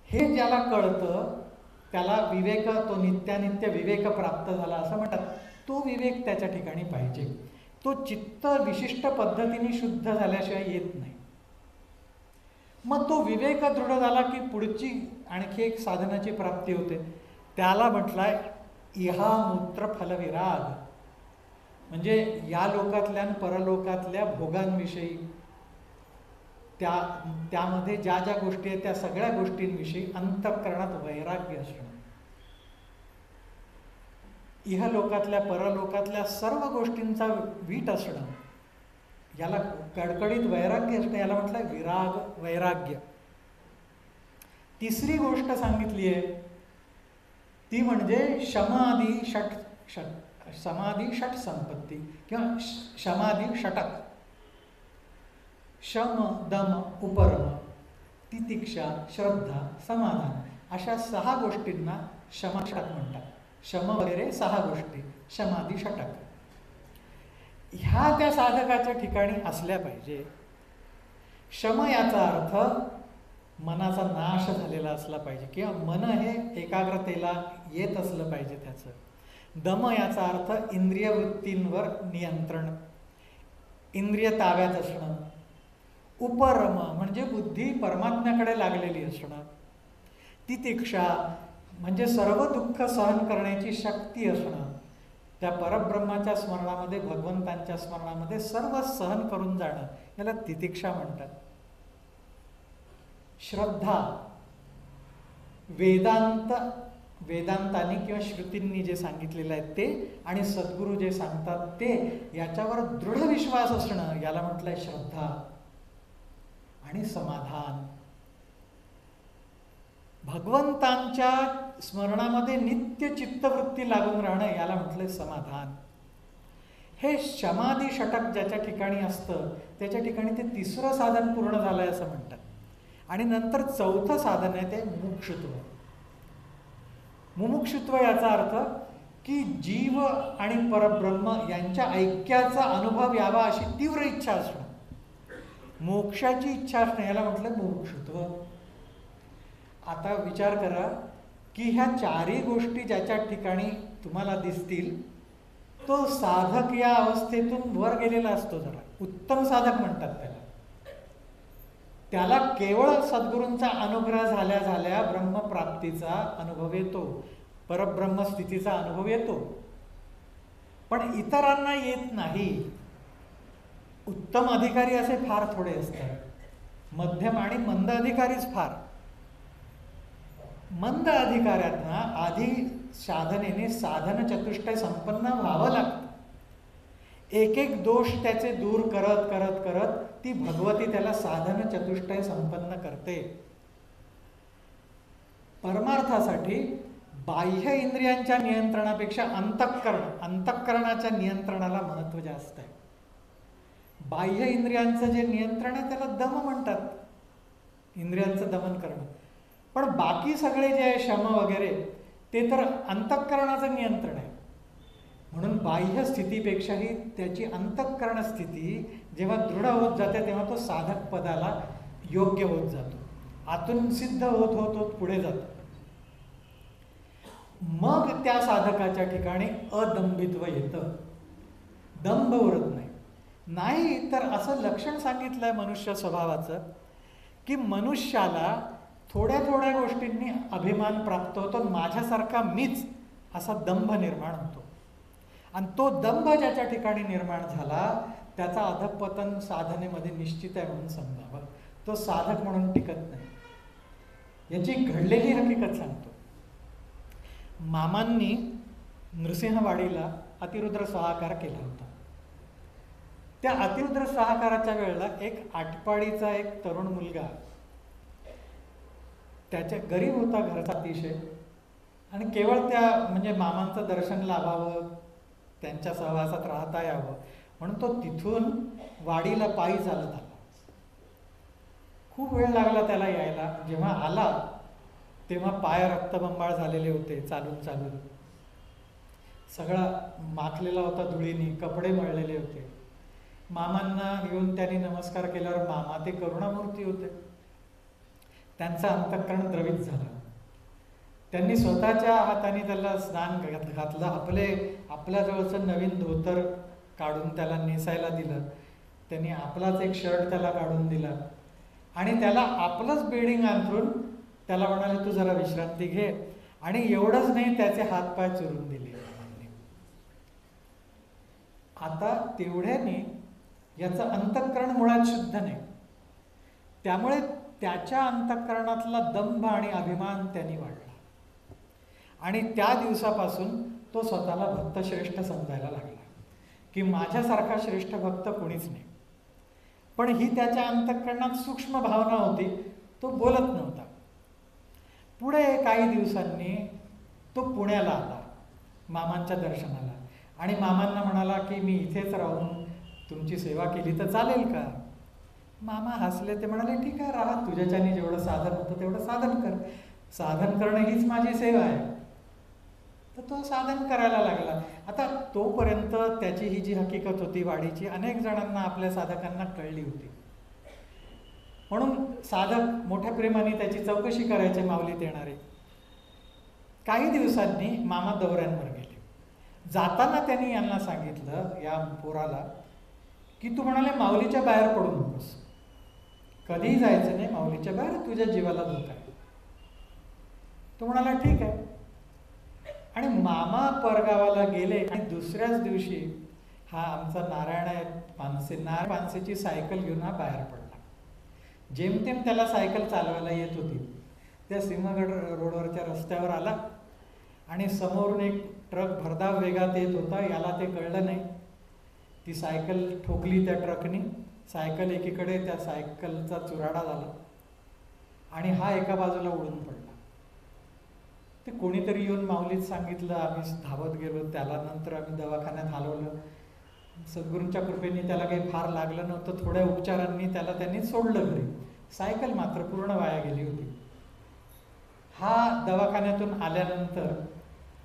हे ज्याला कळतं त्याला विवेक, तो नित्यानित्य विवेक प्राप्त झाला असं म्हणतात. तो विवेक त्याच्या ठिकाणी पाहिजे. तो चित्त विशिष्ट पद्धतीने शुद्ध झाल्याशिवाय येत नाही. मग तो विवेक दृढ झाला की पुढची आणखी एक साधनाची प्राप्ती होते. त्याला म्हटलंय इहा मूत्र फलविराग. म्हणजे या लोकातल्या आणि परलोकातल्या भोगांविषयी, त्यामध्ये ज्या ज्या गोष्टी आहेत त्या सगळ्या गोष्टींविषयी अंतःकरणात वैराग्य असणं. इहलोकातल्या परलोकातल्या सर्व गोष्टींचा वीट असणं, याला कडकडीत वैराग्य असणं, याला म्हटलं विराग, वैराग्य. तिसरी गोष्ट सांगितली आहे ती म्हणजे समाधी षट संपत्ती किंवा समाधी षटक. शम, दम, उपरम, तितिक्षा, श्रद्धा, समाधान अशा 6 गोष्टींना शमषटक म्हणतात. शम वगैरे 6 गोष्टी, समाधी षटक. ह्या त्या साधकाच्या ठिकाणी असल्या पाहिजे. शम याचा अर्थ मनाचा नाश झालेला असला पाहिजे किंवा मन हे एकाग्रतेला येत असलं पाहिजे त्याचं. दम याचा अर्थ इंद्रिय वृत्तींवर नियंत्रण, इंद्रिय ताब्यात असणं. उपरम म्हणजे बुद्धी परमात्म्याकडे लागलेली असणं. तितिक्षा म्हणजे सर्व दुःख सहन करण्याची शक्ती असणं. त्या परब्रह्माच्या स्मरणामध्ये, भगवंतांच्या स्मरणामध्ये सर्व सहन करून जाणं, याला तितिक्षा म्हणतात. श्रद्धा, वेदांतांनी किंवा श्रुतींनी जे सांगितलेलं आहे ते आणि सद्गुरू जे सांगतात ते, याच्यावर दृढ विश्वास असणं, याला म्हटलंय श्रद्धा. आणि समाधान, भगवंतांच्या स्मरणामध्ये नित्य चित्तवृत्ती लागून राहणं, याला म्हटलंय समाधान. हे समाधी षटक ज्याच्या ठिकाणी असतं त्याच्या ठिकाणी ते तिसरं साधन पूर्ण झालंय असं म्हणतात. आणि नंतर चौथं साधन आहे ते मुमुक्षुत्व. मुमुक्षुत्व याचा अर्थ की जीव आणि परब्रह्म यांच्या ऐक्याचा अनुभव यावा अशी तीव्र इच्छा असणं, मोक्षाची इच्छा असणं, याला म्हटलं मुमुक्षुत्व. आता विचार करा की ह्या चारही गोष्टी ज्याच्या ठिकाणी तुम्हाला दिसतील तो साधक या अवस्थेतून वर गेलेला असतो. जरा उत्तम साधक म्हणतात त्याला केवळ सद्गुरूंचा अनुग्रह झाल्या झाल्या ब्रह्मप्राप्तीचा अनुभव येतो, परब्रह्म स्थितीचा अनुभव येतो. पण इतरांना येत नाही. उत्तम अधिकारी असे फार थोडे असतात, मध्यम आणि मंद अधिकारीच फार. मंद अधिकाऱ्यांना आधी साधनेने साधन चतुष्टय संपन्न व्हावं लागतं. एक एक दोष त्याचे दूर करत करत करत ती भगवती त्याला साधन चतुष्टय संपन्न करते. परमार्थासाठी बाह्य इंद्रियांच्या नियंत्रणापेक्षा अंतःकरणाच्या नियंत्रणाला महत्त्व जास्त आहे. बाह्य इंद्रियांचं जे नियंत्रण आहे त्याला दम म्हणतात, इंद्रियांचं दमन करणं. पण बाकी सगळे जे आहे शम वगैरे ते तर अंतःकरणाचं नियंत्रण आहे. म्हणून बाह्य स्थितीपेक्षाही त्याची अंतःकरण स्थिती जेव्हा दृढ होत जाते तेव्हा तो साधक पदाला योग्य होत जातो, आतून सिद्ध होत होत होत पुढे जातो. मग त्या साधकाच्या ठिकाणी अदंभित्व येतं, दंभ उरत नाही. नाही तर असं लक्षण सांगितलंय मनुष्य स्वभावाचं की मनुष्याला थोड्या थोड्या गोष्टींनी अभिमान प्राप्त होतो, माझ्यासारखा मीच असा दंभ निर्माण होतो. आणि तो दंभ ज्याच्या ठिकाणी निर्माण झाला त्याचा अधःपतन साधनेमध्ये निश्चित आहे म्हणून समजावं. तो साधक म्हणून टिकत नाही. याची घडलेली हकीकत सांगतो. मामांनी नृसिंहवाडीला अतिरुद्र स्वाहाकार केला होता. त्या अतिरुद्र स्वाहाकाराच्या वेळेला एक आटपाडीचा एक तरुण मुलगा, त्याच्या गरीब होता घरचा अतिशय, आणि केवळ त्या म्हणजे मामांचं दर्शन लाभावं, त्यांच्या सहवासात राहता यावं म्हणून तो तिथून वाडीला पायी चालत आला. खूप वेळ लागला त्याला यायला. जेव्हा आला तेव्हा पाय रक्तबंबाळ झालेले होते, चालून चालून सगळा माखलेला होता धुळीने, कपडे मळलेले होते. मामांना घेऊन त्यांनी नमस्कार केल्यावर मामा ते करुणामूर्ती होते, त्यांचं अंतःकरण द्रवित झालं. त्यांनी स्वतःच्या हाताने त्याला स्नान घातलं, आपल्याजवळचं नवीन धोतर काढून त्याला नेसायला दिलं, त्यांनी आपलाच एक शर्ट त्याला काढून दिला आणि त्याला आपलंच बेडिंग अंथरून त्याला म्हणाले तू जरा विश्रांती घे. आणि एवढंच नाही, त्याचे हातपाय चुरून दिले. आता तेवढ्याने याचं अंतःकरण मुळात शुद्ध नाही, त्यामुळे त्याच्या अंतःकरणातला दंभ आणि अभिमान त्यांनी वाढला आणि त्या दिवसापासून तो स्वतःला भक्तश्रेष्ठ समजायला लागला की माझ्यासारखा श्रेष्ठ भक्त कोणीच नाही. पण ही त्याच्या अंतःकरणात सूक्ष्म भावना होती, तो बोलत नव्हता. पुढे काही दिवसांनी तो पुण्याला आला मामांच्या दर्शनाला आणि मामांना म्हणाला की मी इथेच राहून तुमची सेवा केली तर चालेल का? मामा हसले. ते म्हणाले ठीक आहे, राहा, तुझ्याच्याने जेवढं साधन होतं तेवढं साधन कर. साधन करणं हीच माझी सेवा आहे. तर तो साधन करायला लागला. आता तोपर्यंत त्याची ही जी हकीकत होती वाडीची अनेक जणांना, आपल्या साधकांना कळली होती. म्हणून साधक मोठ्या प्रेमाने त्याची चौकशी करायचे माऊलीत येणारे. काही दिवसांनी मामा दौऱ्यांवर गेले. जाताना त्यांनी यांना सांगितलं, या पोराला, की तू म्हणाले माऊलीच्या बाहेर पडू नकोस, कधीही जायचं नाही माऊलीच्या बाहेर, तुझ्या जीवाला धोका आहे. तो म्हणाला ठीक आहे. आणि मामा परगावाला गेले आणि दुसऱ्याच दिवशी हा आमचा नारायण पानसेची सायकल घेऊन हा बाहेर पडला. जेमतेम त्याला सायकल चालवायला येत होती. त्या सिंहगड रोडवरच्या रस्त्यावर आला आणि समोरून एक ट्रक भरधाव वेगात येत होता. याला ते कळलं नाही. ती सायकल ठोकली त्या ट्रकनी. सायकल एकीकडे, त्या सायकलचा चुराडा झाला आणि हा एका बाजूला उडून पडला. ते कोणीतरी येऊन माऊलीत सांगितलं, आम्ही धावत गेलो, त्याला नंतर आम्ही दवाखान्यात हलवलं. सद्गुरूंच्या कृपेने त्याला काही फार लागलं नव्हतं, थोड्या उपचारांनी त्यांनी सोडलं घरी. सायकल मात्र पूर्ण वाया गेली होती. हा दवाखान्यातून आल्यानंतर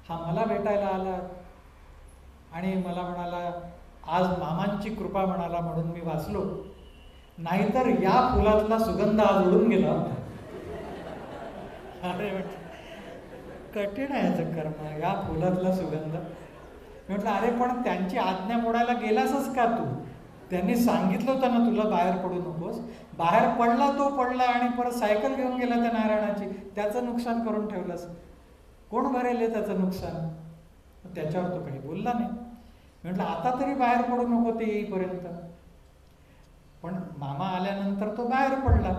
हा मला भेटायला आला आणि मला म्हणाला, आज मामांची कृपा म्हणाला म्हणून मी वाचलो, नाहीतर या फुलातला सुगंध आज उडून गेला होता. अरे कठीण आहे याचं कर्म, या फुलातला सुगंध. म्हटलं अरे पण त्यांची आज्ञा मोडायला गेलासच का तू? त्यांनी सांगितलं होतं ना तुला बाहेर पडू नकोस. बाहेर पडला तो पडला आणि परत सायकल घेऊन गेला त्या नारायणाची, त्याचं नुकसान करून ठेवलंस. कोण भरेल त्याचं नुकसान? त्याच्यावर तो काही बोलला नाही. म्हटलं आता तरी बाहेर पडू नको ते येईपर्यंत. पण मामा आल्यानंतर तो बाहेर पडला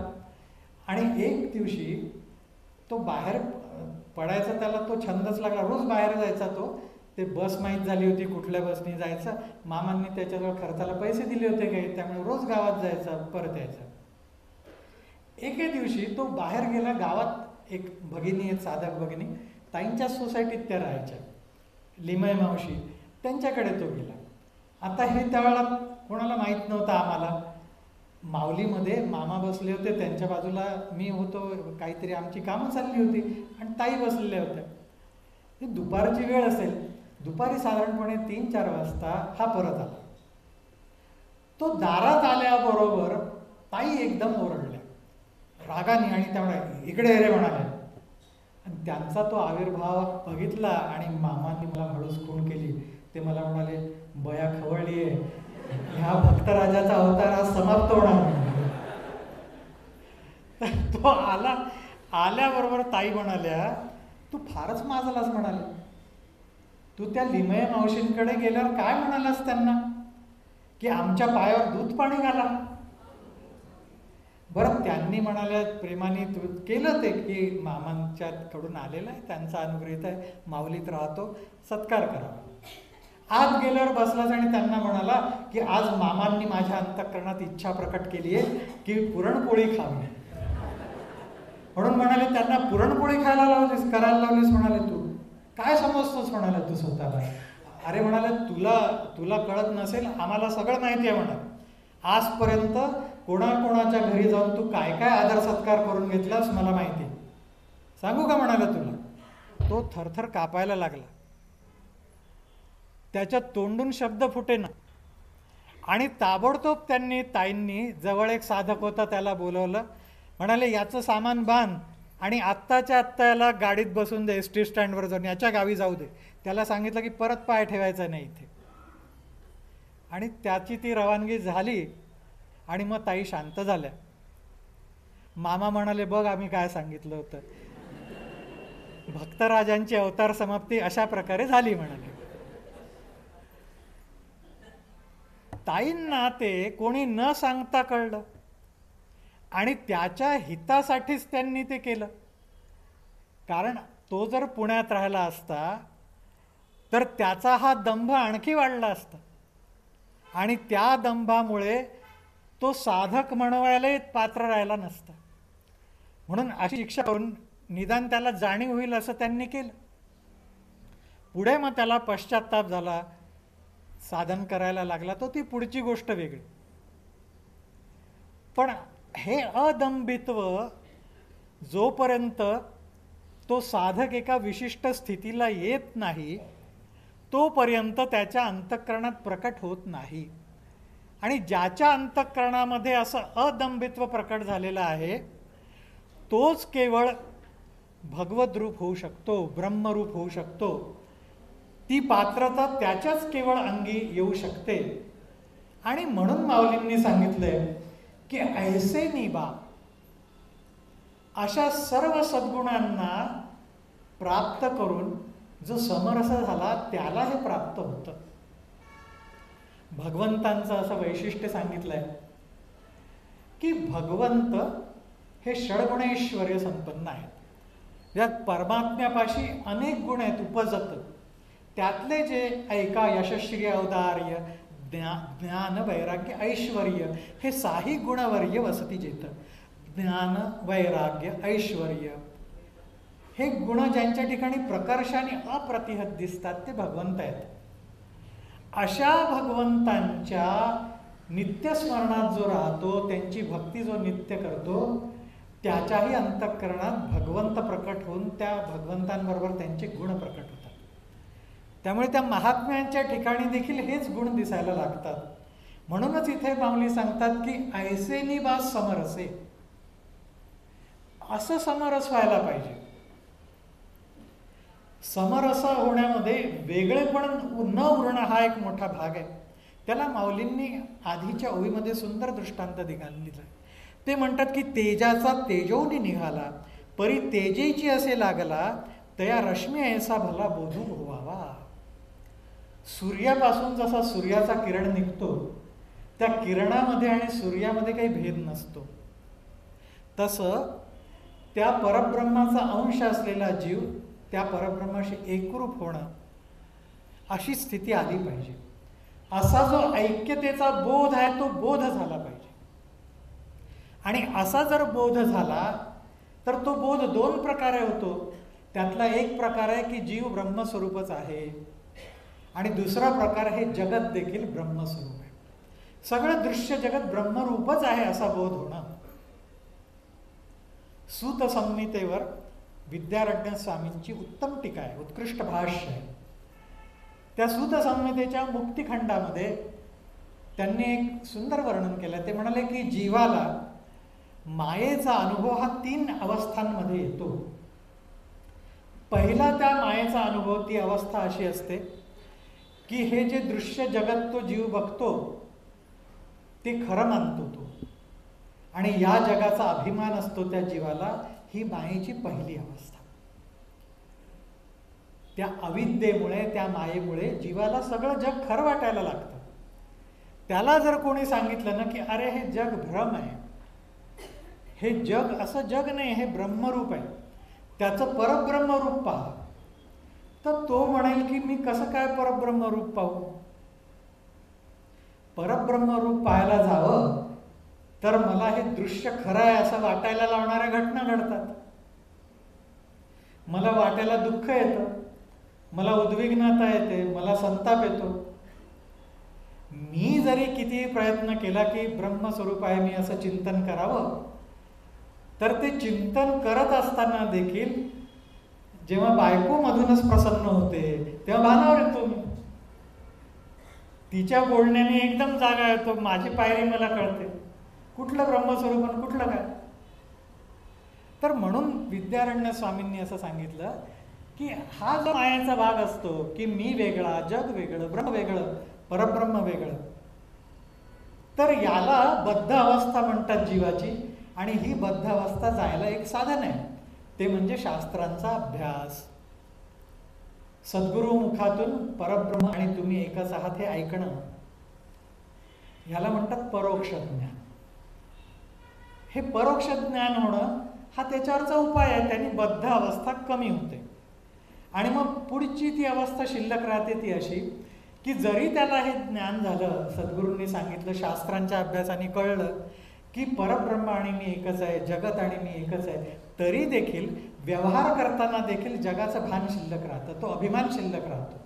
आणि एक दिवशी तो बाहेर पडायचा, त्याला तो छंदच लागला. रोज बाहेर जायचा तो. ते बस माहीत झाली होती कुठल्या बसनी जायचं, मामांनी त्याच्याजवळ खर्चाला पैसे दिले होते काही, त्यामुळे रोज गावात जायचा, परत यायचा. एके दिवशी तो बाहेर गेला. गावात एक भगिनी, एक साधक भगिनी, ताईंच्या सोसायटीत त्या राहायच्या, लिमय मावशी, त्यांच्याकडे तो गेला. आता हे त्यावेळेला कोणाला माहीत नव्हतं आम्हाला. माऊलीमध्ये मामा बसले होते, त्यांच्या बाजूला मी होतो, काहीतरी आमची कामं चालली होती आणि ताई बसलेल्या होत्या. ही दुपारची वेळ असेल. दुपारी साधारणपणे 3-4 वाजता हा परत आला. तो दारात आल्याबरोबर ताई एकदम ओरडल्या रागाने आणि त्यामुळे इकडे रे म्हणाले. आणि त्यांचा तो आविर्भाव बघितला आणि मामांनी मला हळूच खूण केली. ते मला म्हणाले, बया खवळली आहे, ह्या भक्तराजाचा अवतार आज समाप्त होणार. तो आल्याबरोबर ताई म्हणाल्या, तू फारच माजलास म्हणाले. तू त्या लिमय मावशींकडे गेल्यावर काय म्हणालास त्यांना, की आमच्या पायावर दूध पाणी घाला? बरं, त्यांनी म्हणाल्या प्रेमाने तू केलं ते, की मामांच्याकडून आलेलं आहे, त्यांचा अनुग्रहित आहे, माऊलीत राहतो, सत्कार करावा. आत गेल्यावर बसलाच आणि त्यांना म्हणाला की आज मामांनी माझ्या अंतःकरणात इच्छा प्रकट केली आहे की पुरणपोळी खावी. म्हणून म्हणाले त्यांना पुरणपोळी खायला लावलीस, करायला लावलीस. म्हणाले तू काय समजतोस म्हणाले तू स्वतःला. अरे म्हणाले तुला कळत नसेल, आम्हाला सगळं माहिती आहे म्हणाले. आजपर्यंत कोणाकोणाच्या घरी जाऊन तू काय काय आदर सत्कार करून घेतलास मला माहिती आहे, सांगू का म्हणाले तुला. तो थरथर कापायला लागला. त्याच्या तोंडून शब्द फुटेना आणि ताबडतोब ताईंनी जवळ एक साधक होता त्याला बोलवलं. म्हणाले याचं सामान बांध आणि आत्ताच्या आत्ता याला गाडीत बसून दे, एस टी स्टँडवर जाऊन याच्या गावी जाऊ दे. त्याला सांगितलं की परत पाय ठेवायचा नाही इथे. आणि त्याची ती रवानगी झाली आणि मग ताई शांत झाल्या. मामा म्हणाले बघ आम्ही काय सांगितलं होतं, भक्तराजांची अवतार समाप्ती अशा प्रकारे झाली म्हणाले. ताईंना ते कोणी न सांगता कळलं आणि त्याच्या हितासाठीच त्यांनी ते केलं. कारण तो जर पुण्यात राहिला असता तर त्याचा हा दंभ आणखी वाढला असता आणि त्या दंभामुळे तो साधक म्हणवायला पात्र राहिला नसता. म्हणून अशी शिक्षा करून निदान त्याला जाणीव होईल असं त्यांनी केलं. पुढे मग त्याला पश्चाताप झाला, साधन करायला लागला, तो ती पुढची गोष्ट वेगळी. पण हे अदंभित्व जोपर्यंत तो साधक एका विशिष्ट स्थितीला येत नाही तोपर्यंत त्याच्या अंतःकरणात प्रकट होत नाही. आणि ज्याच्या अंतःकरणामध्ये असं अदंभित्व प्रकट झालेलं आहे तोच केवळ भगवत रूप होऊ शकतो, ब्रह्मरूप होऊ शकतो. ती पात्रता त्याच्याच केवळ अंगी येऊ शकते. आणि म्हणून माऊलींनी सांगितलंय की ऐसे निबा, अशा सर्व सद्गुणांना प्राप्त करून जो समरस झाला त्याला हे प्राप्त होतं. भगवंतांचं असं वैशिष्ट्य सांगितलंय की भगवंत हे षड्गुणैश्वर्य संपन्न आहेत. यात परमात्म्यापाशी अनेक गुण आहेत उपजत. त्यातले जे ऐका यशस्वी औदार्य ज्ञान वैराग्य ऐश्वर्य हे साही गुणवर्य वसती जेत. ज्ञान वैराग्य ऐश्वर्य हे गुण ज्यांच्या ठिकाणी प्रकर्षाने अप्रतिहत दिसतात ते भगवंत आहेत. अशा भगवंतांच्या नित्यस्मरणात जो राहतो, त्यांची भक्ती जो नित्य करतो, त्याच्याही अंतःकरणात भगवंत प्रकट होऊन त्या भगवंतांबरोबर त्यांचे गुण प्रकट होतात. त्यामुळे त्या महात्म्यांच्या ठिकाणी देखील हेच गुण दिसायला लागतात. म्हणूनच इथे माऊली सांगतात की ऐसे निवास समरसे, असं समरस व्हायला पाहिजे. समरस होण्यामध्ये वेगळेपण न उरणं हा एक मोठा भाग आहे. त्याला माऊलींनी आधीच्या ओळीमध्ये सुंदर दृष्टांत दिला. ते म्हणतात की तेजाचा तेजोनी निघाला, परी तेजेची असे लागला, तया रश्मी ऐसा भला बोधू व्हावा. सूर्यापासून जसा सूर्याचा किरण निघतो, त्या किरणामध्ये आणि सूर्यामध्ये काही भेद नसतो, तसं त्या परब्रह्माचा अंश असलेला जीव त्या परब्रह्माशी एकरूप होणं, अशी स्थिती आली पाहिजे. असा जो ऐक्यतेचा बोध आहे तो बोध झाला पाहिजे. आणि असा जर बोध झाला तर तो बोध दोन प्रकारे होतो. त्यातला एक प्रकार आहे की जीव ब्रह्मस्वरूपच आहे, आणि दुसरा प्रकार हे जगत देखील ब्रह्मस्वरूप आहे. सगळं दृश्य जगत ब्रह्मरूपच आहे असा बोध होणं. सूत संहितेवर विद्यारण्य स्वामींची उत्तम टीका आहे, उत्कृष्ट भाष्य आहे. त्या सूत संहितेच्या मुक्तिखंडामध्ये त्यांनी एक सुंदर वर्णन केलं. ते म्हणाले की जीवाला मायेचा अनुभव हा 3 अवस्थांमध्ये येतो. पहिला त्या मायेचा अनुभव, ती अवस्था अशी असते की हे जे दृश्य जगत तो जीव बघतो ते खरं मानतो तो, आणि या जगाचा अभिमान असतो त्या जीवाला. ही मायेची पहिली अवस्था. त्या अविद्येमुळे, त्या मायेमुळे जीवाला सगळं जग खरं वाटायला लागतं. त्याला जर कोणी सांगितलं ना की अरे हे जग भ्रम आहे, हे जग असं जग नाही, हे ब्रह्मरूप आहे, त्याचं परब्रह्मरूप पहा, तर तो म्हणेल की मी कसं काय परब्रह्मरूप पाहू. परब्रह्मरूप पाहायला जावं तर मला हे दृश्य खरं आहे असं वाटायला लावणाऱ्या घटना घडतात. मला वाटायला दुःख येतं, मला उद्विग्नता येते, मला संताप येतो. मी जरी किती प्रयत्न केला की ब्रह्मस्वरूप आहे मी असं चिंतन करावं, तर ते चिंतन करत असताना देखील जेव्हा बायको मधूनच प्रसन्न होते तेव्हा भानावर येतो मी. तिच्या बोलण्याने एकदम जागा येतो, माझी पायरी मला कळते, कुठलं ब्रह्मस्वरूप आणि कुठलं काय. तर म्हणून विद्यारण्य स्वामींनी असं सांगितलं की हा जो मायाचा भाग असतो की मी वेगळा, जग वेगळं, ब्रह्म वेगळं, परब्रह्म वेगळं, तर याला बद्ध अवस्था म्हणतात जीवाची. आणि ही बद्ध अवस्था जायला एक साधन आहे, ते म्हणजे शास्त्रांचा अभ्यास. सद्गुरु मुखातून परब्रह्म आणि तुम्ही एकच आहात हे ऐकणं, ह्याला म्हणतात परोक्ष ज्ञान. हे परोक्ष ज्ञान होणं हा त्याच्यावरचा उपाय आहे. त्यांनी बद्ध अवस्था कमी होते. आणि मग पुढची ती अवस्था शिल्लक राहते ती अशी की जरी त्याला हे ज्ञान झालं, सद्गुरूंनी सांगितलं, शास्त्रांच्या अभ्यासाने कळलं की परब्रह्म आणि मी एकच आहे, जगत आणि मी एकच आहे, तरी देखील व्यवहार करताना देखील जगाचं भान शिल्लक राहतं, तो अभिमान शिल्लक राहतो.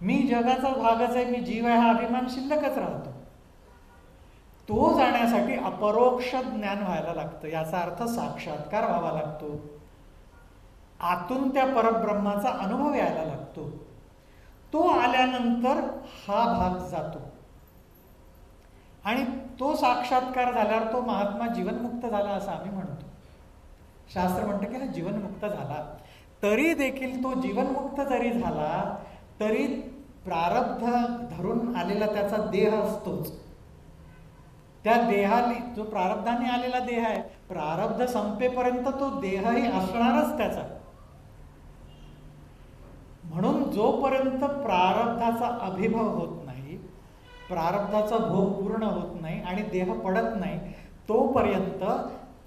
मी जगाचा भागच आहे, मी जीव आहे, हा अभिमान शिल्लकच राहतो. तो जाण्यासाठी अपरोक्ष ज्ञान व्हायला लागतं. याचा अर्थ साक्षात्कार व्हावा लागतो. आतून त्या परब्रह्माचा अनुभव यायला लागतो. तो आल्यानंतर हा भाग जातो. आणि तो साक्षात्कार झाल्यावर तो महात्मा जीवनमुक्त झाला असं आम्ही म्हणतो. शास्त्र म्हणतं की हा जीवनमुक्त झाला. तरी देखील तो जीवनमुक्त जरी झाला तरी प्रारब्ध धरून आलेला त्याचा देह असतोच. त्या देहाली, जो प्रारब्धाने आलेला देह आहे, प्रारब्ध संपेपर्यंत तो देहही असणारच त्याचा. म्हणून जोपर्यंत प्रारब्धाचा अभिभव होत नाही, प्रारब्धाचा भोग पूर्ण होत नाही आणि देह पडत नाही, तोपर्यंत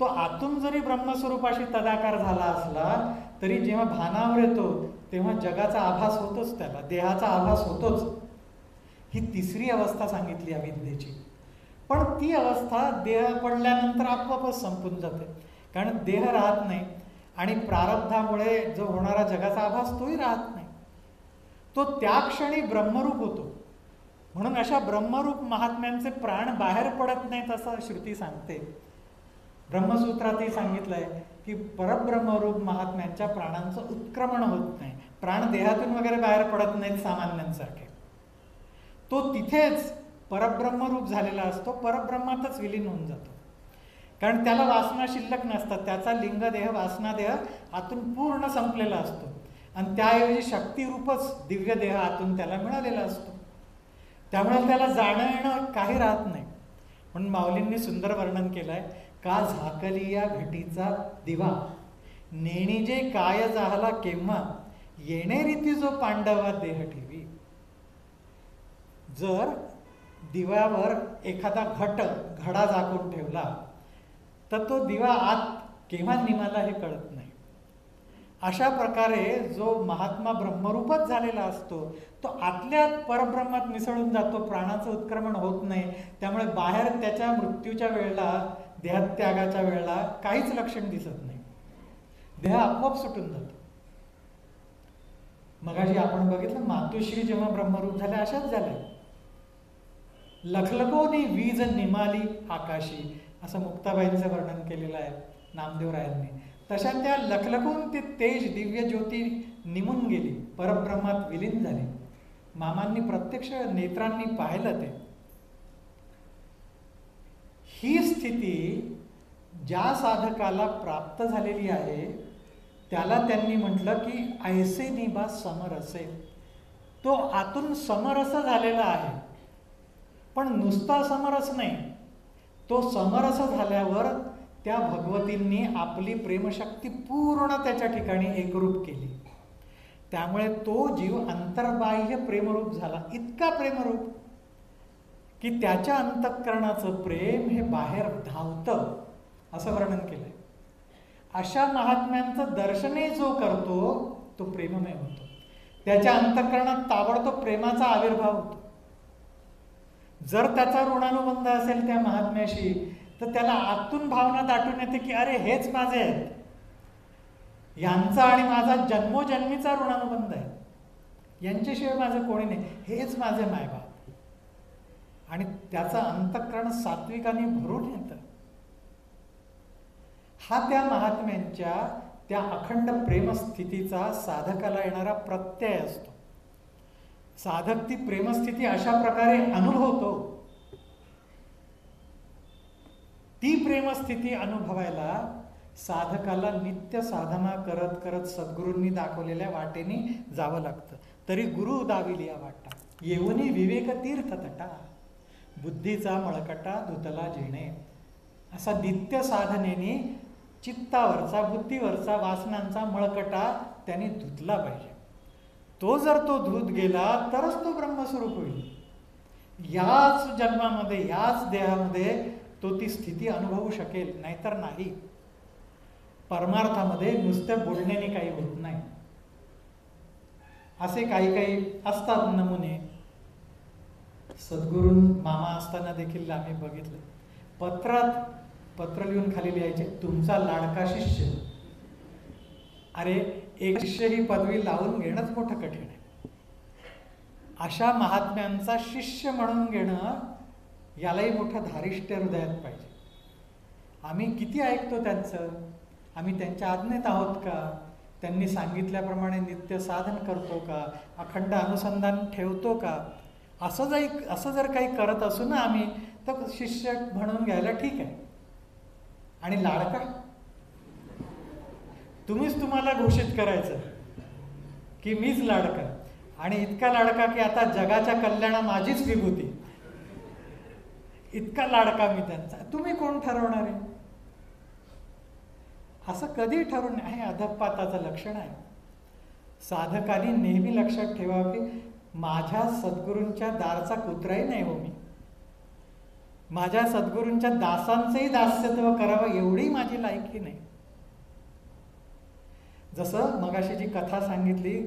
तो आतून जरी ब्रह्मस्वरूपाशी तदाकार झाला असला तरी जेव्हा भानावर येतो तेव्हा जगाचा आभास होतोच, त्याला देहाचा आभास होतोच. ही तिसरी अवस्था सांगितली अविद्येची. पण ती अवस्था देह पडल्यानंतर आपोआपच संपून जाते, कारण देह राहत नाही. आणि प्रारब्धामुळे जो होणारा जगाचा आभास तोही राहत नाही. तो त्या क्षणी ब्रह्मरूप होतो. म्हणून अशा ब्रह्मरूप महात्म्यांचे प्राण बाहेर पडत नाहीत असं श्रुती सांगते. ब्रह्मसूत्रातही सांगितलंय की परब्रह्मरूप महात्म्यांच्या प्राणांचं उत्क्रमण होत नाही. प्राण देहातून वगैरे बाहेर पडत नाहीत सामान्यांसारखे. तो तिथेच परब्रह्मरूप झालेला असतो, परब्रह्मातच विलीन होऊन जातो. कारण त्याला वासना शिल्लक नसतात. त्याचा लिंगदेह वासनादेह आतून पूर्ण संपलेला असतो आणि त्याऐवजी शक्तिरूपच दिव्य देह आतून त्याला मिळालेला असतो. त्यामुळे त्याला जाणं येणं काही राहत नाही. म्हणून माऊलींनी सुंदर वर्णन केलंय, का झाकली या घटीचा दिवा, नेणीजे काय जाहला केव्हा, येणे रीती जो पांडवा देह ठेवी. जर दिव्यावर एखादा घडा झाकून ठेवला तर तो दिवा आत केव्हा निघाला हे कळत नाही. अशा प्रकारे जो महात्मा ब्रह्मरूपच झालेला असतो तो आतल्या परब्रह्मात मिसळून जातो. प्राणाचं उत्क्रमण होत नाही. त्यामुळे बाहेर त्याच्या मृत्यूच्या वेळेला, देहत्यागाच्या वेळेला काहीच लक्षण दिसत नाही. देह आपोआप सुटून जातो. मगाशी आपण बघितलं मातोश्री जेव्हा ब्रह्मरूप झाल्या अशाच झाल्या. लखलखोनी वीज निमाली आकाशी असं मुक्ताबाईंचं वर्णन केलेलं आहे नामदेवरायांनी. तशा त्या लखलखून ते तेज दिव्य ज्योती निमून गेली, परब्रह्मात विलीन झाली. मामांनी प्रत्यक्ष नेत्रांनी पाहिलं ते. ही स्थिती ज्या साधकाला प्राप्त झालेली आहे त्याला त्यांनी म्हटलं की ऐसे निभा समरसे. तो आतून समरस झालेला आहे, पण नुसता समरस नाही. तो समरस झाल्यावर त्या भगवतींनी आपली प्रेमशक्ती पूर्ण त्याच्या ठिकाणी एकरूप केली. त्यामुळे तो जीव अंतर्बाह्य प्रेमरूप झाला. इतका प्रेमरूप की त्याच्या अंतःकरणाचं प्रेम हे बाहेर धावतं असं वर्णन केलंय. अशा महात्म्यांचं दर्शनही जो करतो तो प्रेममय होतो. त्याच्या अंतःकरणात ताबडतोब प्रेमाचा आविर्भाव होतो. जर त्याचा ऋणानुबंध असेल त्या महात्म्याशी तर त्याला आतून भावना दाटून येते की अरे हेच माझे आहेत, यांचा आणि माझा जन्मोजन्मीचा ऋणानुबंध आहे, यांच्याशिवाय माझं कोणी नाही, हेच माझे मायबाप. आणि त्याचं अंतःकरण सात्विकाने भरून येतं. हा त्या महात्म्यांच्या त्या अखंड प्रेमस्थितीचा साधकाला येणारा प्रत्यय असतो. साधक ती प्रेमस्थिती अशा प्रकारे अनुभवतो. ती प्रेमस्थिती अनुभवायला साधकाला नित्य साधना करत करत सद्गुरूंनी दाखवलेल्या वाटेने जावं लागतं. तरी गुरु दाविली या वाटा, येऊनी विवेक तीर्थ तटा, बुद्धीचा मळकटा धुतला जेणे. असा नित्य साधनेने चित्तावरचा, बुद्धीवरचा, वासनांचा मळकटा त्याने धुतला पाहिजे. तो जर तो धूत गेला तरच तो ब्रह्मस्वरूप होईल. याच जन्मामध्ये, याच देहामध्ये तो ती स्थिती अनुभवू शकेल, नाहीतर नाही. परमार्थामध्ये नुसत्या बोलण्याने काही होत नाही. असे काही काही असतात नमुने. सद्गुरू मामा असताना देखील आम्ही बघितलं. पत्र लिहून खाली लिहायचे, तुमचा लाडका शिष्य. अरे एक शिष्य ही पदवी लावून घेणंच मोठं कठीण आहे. अशा महात्म्यांचा शिष्य म्हणून घेणं यालाही मोठं धारिष्ट्य हृदयात पाहिजे. आम्ही किती ऐकतो त्यांचं, आम्ही त्यांच्या आज्ञेत आहोत का, त्यांनी सांगितल्याप्रमाणे नित्य साधन करतो का, अखंड अनुसंधान ठेवतो का, असं जर काही करत असू ना आम्ही, तर शिष्य म्हणून घ्यायला ठीक आहे. आणि लाडका तुम्हीच तुम्हाला घोषित करायचं की मीच लाडका, आणि इतका लाडका की आता जगाच्या कल्याणा माझीच विभूती, इतका लाडका मी त्यांचा. तुम्ही कोण ठरवणार आहे? असं कधी ठरवून नाही. हे अधःपाताचं लक्षण आहे. साधकांनी नेहमी लक्षात ठेवावं की माझ्या सद्गुरूंच्या दारचा कुत्राही नाही हो मी. माझ्या सद्गुरूंच्या दासांचंही दास्यत्व करावं एवढी माझी लायकी नाही. जसं मगाशी जी कथा सांगितली,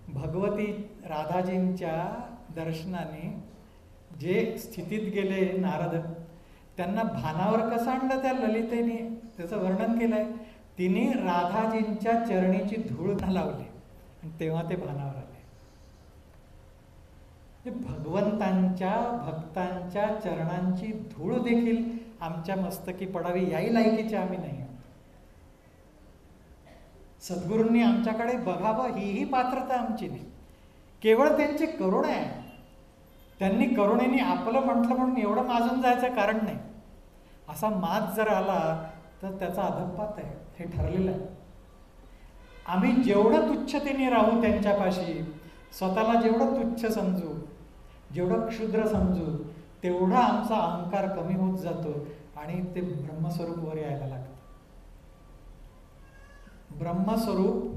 भगवती राधाजींच्या दर्शनाने जे स्थितीत गेले नारद, त्यांना भानावर कसं आणलं त्या ललितेने, त्याचं वर्णन केलंय. तिने राधाजींच्या चरणीची धूळ लावली आणि तेव्हा ते भानावर आले. भगवंतांच्या भक्तांच्या चरणांची धूळ देखील आमच्या मस्तकी पडावी याही लायकीचे आम्ही नाही. सद्गुरूंनी आमच्याकडे बघावं हीही पात्रता आमची नाही. केवळ त्यांची करुणा आहे. त्यांनी करुणेने आपलं म्हटलं म्हणून एवढं माजून जायचं कारण नाही. असा माज जर आला तर त्याचा अधपात आहे, हे ठरलेलं आहे. आम्ही जेवढं तुच्छतेने राहू त्यांच्यापाशी, स्वतःला जेवढं तुच्छ समजू, जेवढं क्षुद्र समजू, तेवढा आमचा अहंकार कमी होत जातो आणि ते ब्रह्मस्वरूप वर यायला लागतं. ब्रह्मस्वरूप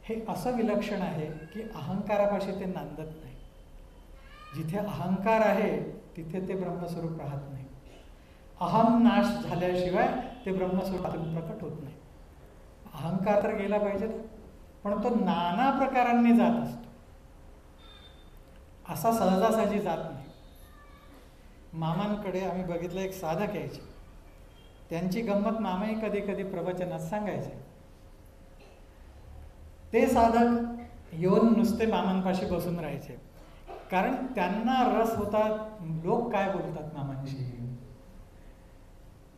हे असं विलक्षण आहे की अहंकारापाशी ते नांदत नाही. जिथे अहंकार आहे तिथे ते ब्रह्मस्वरूप राहत नाही. अहम नाश झाल्याशिवाय ते ब्रह्मस्वरूपातून प्रकट होत नाही. अहंकार तर गेला पाहिजे, पण तो नाना प्रकारांनी जात असतो, असा सहजासहजी जात नाही. मामांकडे आम्ही बघितलं, एक साधक यायचे. त्यांची गंमत मामाही कधी कधी प्रवचनात सांगायचे. ते साधक येऊन नुसते मामांपाशी बसून राहायचे, कारण त्यांना रस होता लोक काय बोलतात मामांशी.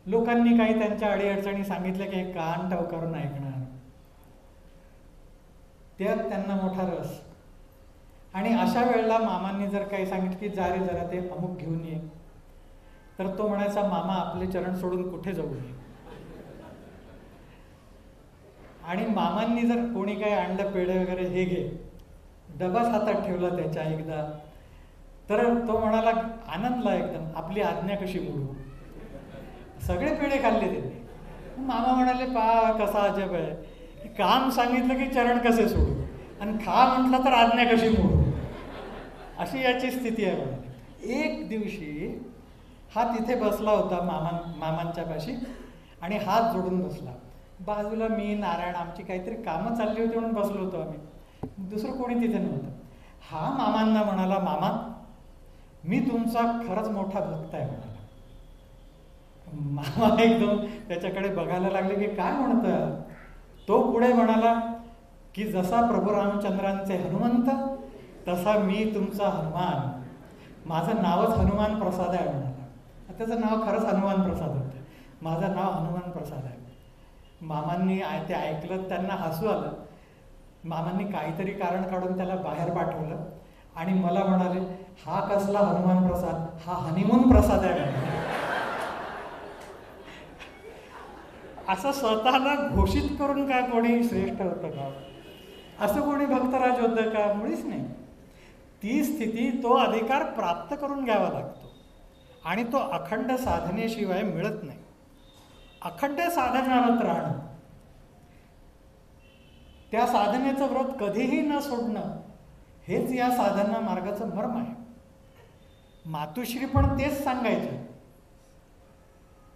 लोकांनी काही त्यांच्या अडीअडचणी सांगितल्या की हे कान टवकारून ऐकणार, त्यात त्यांना मोठा रस. आणि अशा वेळेला मामांनी जर काही सांगितलं की जा रे जरा ते अमुक घेऊन ये, तर तो म्हणायचा मामा आपले चरण सोडून कुठे जाऊ नये. आणि मामांनी जर कोणी काही आणलं पेढे वगैरे, हे घे, डबाच हातात ठेवला त्याच्या एकदा, तर तो म्हणाला आनंदला एकदम, आपली आज्ञा कशी मोडू. सगळे पेढे खाल्ले त्यांनी. मामा म्हणाले पा कसा अजब आहे, काम सांगितलं की चरण कसे सोडू, आणि खा म्हटलं तर आज्ञा कशी मोडू, अशी याची स्थिती आहे म्हणाले. एक दिवशी हा तिथे बसला होता मामांच्या पाशी आणि हात जोडून बसला. बाजूला मी, नारायण, आमची काहीतरी कामं चालली होती म्हणून बसलो होतो आम्ही, दुसरं कोणी तिथे नव्हतं. हा मामांना म्हणाला, मामा मी तुमचा खरंच मोठा भक्त आहे म्हणाला. मामा एकदम त्याच्याकडे बघायला लागले की काय म्हणतं. तो पुढे म्हणाला की जसा प्रभू रामचंद्रांचे हनुमंत तसा मी तुमचा हनुमान, माझं नावच हनुमान प्रसाद आहे म्हणाला. त्याचं नाव खरंच हनुमान प्रसाद होतं. माझं नाव हनुमान प्रसाद आहे. मामांनी ते ऐकलं, त्यांना हसू आलं. मामांनी काहीतरी कारण काढून त्याला बाहेर पाठवलं आणि मला म्हणाले, हा कसला हनुमान प्रसाद, हा हनीमून प्रसाद आहे म्हणाले. असं स्वतःला घोषित करून काय कोणी श्रेष्ठ होतं का, असं कोणी भक्तराज होतं का, मुळीच नाही. ती स्थिती, तो अधिकार प्राप्त करून घ्यावा लागतो आणि तो अखंड साधनेशिवाय मिळत नाही. अखंड साधनारत राहणं, त्या साधनेचं व्रत कधीही न सोडणं, हेच या साधना मार्गाचं मर्म आहे. मातुश्री पण तेच सांगायचे.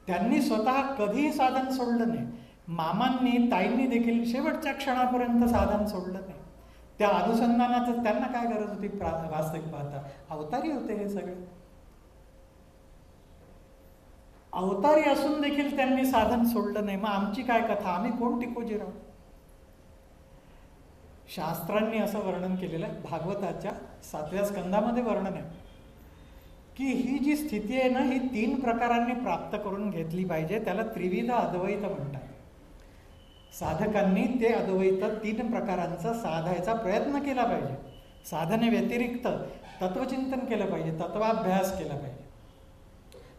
त्यांनी स्वतः कधीही साधन सोडलं नाही. मामांनी, ताईंनी देखील शेवटच्या क्षणापर्यंत साधन सोडलं नाही. त्या अनुसंधानाचं त्यांना काय गरज होती वास्तविक पाहता. अवतारी होते हे सगळे. अवतारी असून देखील त्यांनी साधन सोडलं नाही. मग आमची काय कथा, आम्ही कोण टिकोजीराव. शास्त्रांनी असं वर्णन केलेलं आहे, भागवताच्या 7व्या स्कंदामध्ये वर्णन आहे की ही जी स्थिती आहे ना, ही 3 प्रकारांनी प्राप्त करून घेतली पाहिजे. त्याला त्रिविध अद्वैत म्हणतात. साधकांनी ते अद्वैत 3 प्रकारांचा साधायचा प्रयत्न केला पाहिजे. साधने व्यतिरिक्त तत्वचिंतन केलं पाहिजे, तत्वाभ्यास केला पाहिजे,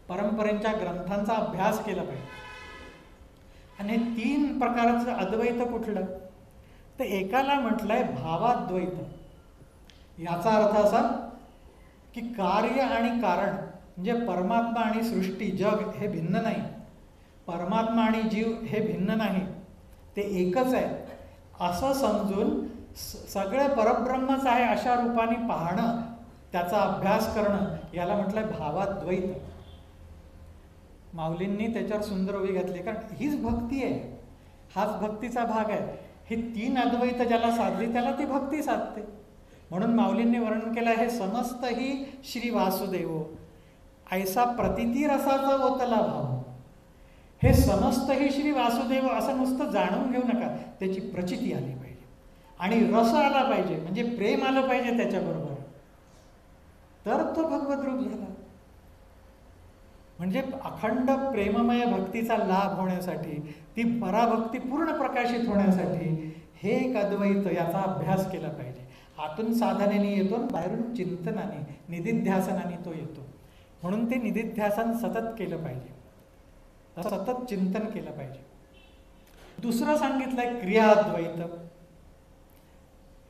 परंपरेच्या ग्रंथांचा अभ्यास केला पाहिजे. आणि 3 प्रकारचं अद्वैत कुठलं, तर एकाला म्हटलंय भावाद्वैत. याचा अर्थ असा की कार्य आणि कारण, म्हणजे परमात्मा आणि सृष्टी, जग हे भिन्न नाही. परमात्मा आणि जीव हे भिन्न नाही, ते एकच आहे असं समजून सगळं परब्रह्मच आहे अशा रूपाने पाहणं, त्याचा अभ्यास करणं, याला म्हटलंय भावाद्वैत. माऊलींनी त्याच्यावर सुंदर उभी घातली, कारण हीच भक्ती आहे, हाच भक्तीचा भाग आहे. ही 3 अद्वैत ज्याला साधली त्याला ती भक्ती साधते. म्हणून माऊलींनी वर्णन केलं, हे समस्त ही श्री वासुदेव ऐसा प्रतिती रसाचा ओतला भाव. हे समस्त हे श्री वासुदेव असं नुसतं जाणून घेऊ नका, त्याची प्रचिती आली पाहिजे आणि रस आला पाहिजे, म्हणजे प्रेम आलं पाहिजे त्याच्याबरोबर, तर तो भगवत रूप झाला. म्हणजे अखंड प्रेममय भक्तीचा लाभ होण्यासाठी, ती पराभक्ती पूर्ण प्रकाशित होण्यासाठी हे एक अद्वैत याचा अभ्यास केला पाहिजे. आतून साधनेने येतो, बाहेरून चिंतनाने निधिध्यासनाने तो येतो. म्हणून ते निधिध्यासन सतत केलं पाहिजे, सतत चिंतन केलं पाहिजे. दुसरं सांगितलंय क्रियाद्वैत.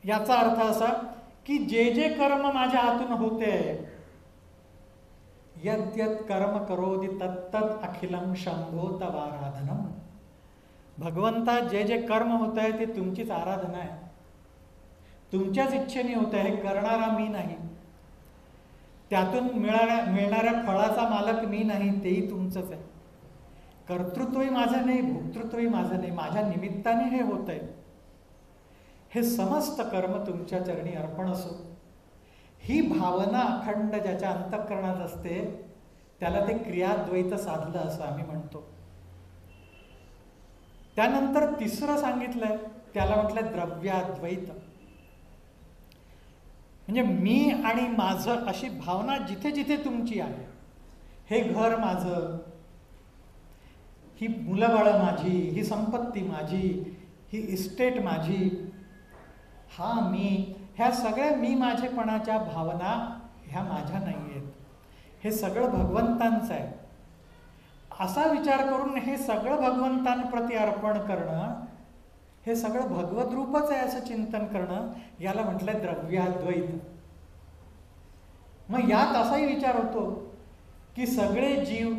याचा अर्थ असा की जे जे कर्म माझ्या हातून होते, यद यद कर्म करोति तत्तत् अखिलम शंभो तवाराधनम. भगवंता जे जे कर्म होत आहे ते तुमचीच आराधना आहे, तुमच्याच इच्छेने होत आहे, हे करणारा मी नाही, त्यातून मिळणाऱ्या फळाचा मालक मी नाही, तेही तुमचंच आहे. कर्तृत्वही माझं नाही, भोक्तृत्वही माझं नाही, माझ्या निमित्ताने हे होत आहे. हे समस्त कर्म तुमच्या चरणी अर्पण असो. ही भावना अखंड ज्याच्या अंतःकरणात असते त्याला ते क्रियाद्वैत साधलं असं आम्ही म्हणतो. त्यानंतर तिसरं सांगितलंय, त्याला म्हटलंय द्रव्याद्वैत. म्हणजे मी आणि माझं अशी भावना जिथे जिथे तुमची आहे, हे घर माझं, ही मुलंबाळं माझी, ही संपत्ती माझी, ही इस्टेट माझी, हा मी, ह्या सगळ्या मी माझेपणाच्या भावना ह्या माझ्या नाही आहेत, हे सगळं भगवंतांचं आहे, असा विचार करून हे सगळं भगवंतांप्रती अर्पण करणं, हे सगळं भगवत रूपच आहे असं चिंतन करणं, याला म्हटलंय द्रव्याद्वैत. मग यात असाही विचार होतो की सगळे जीव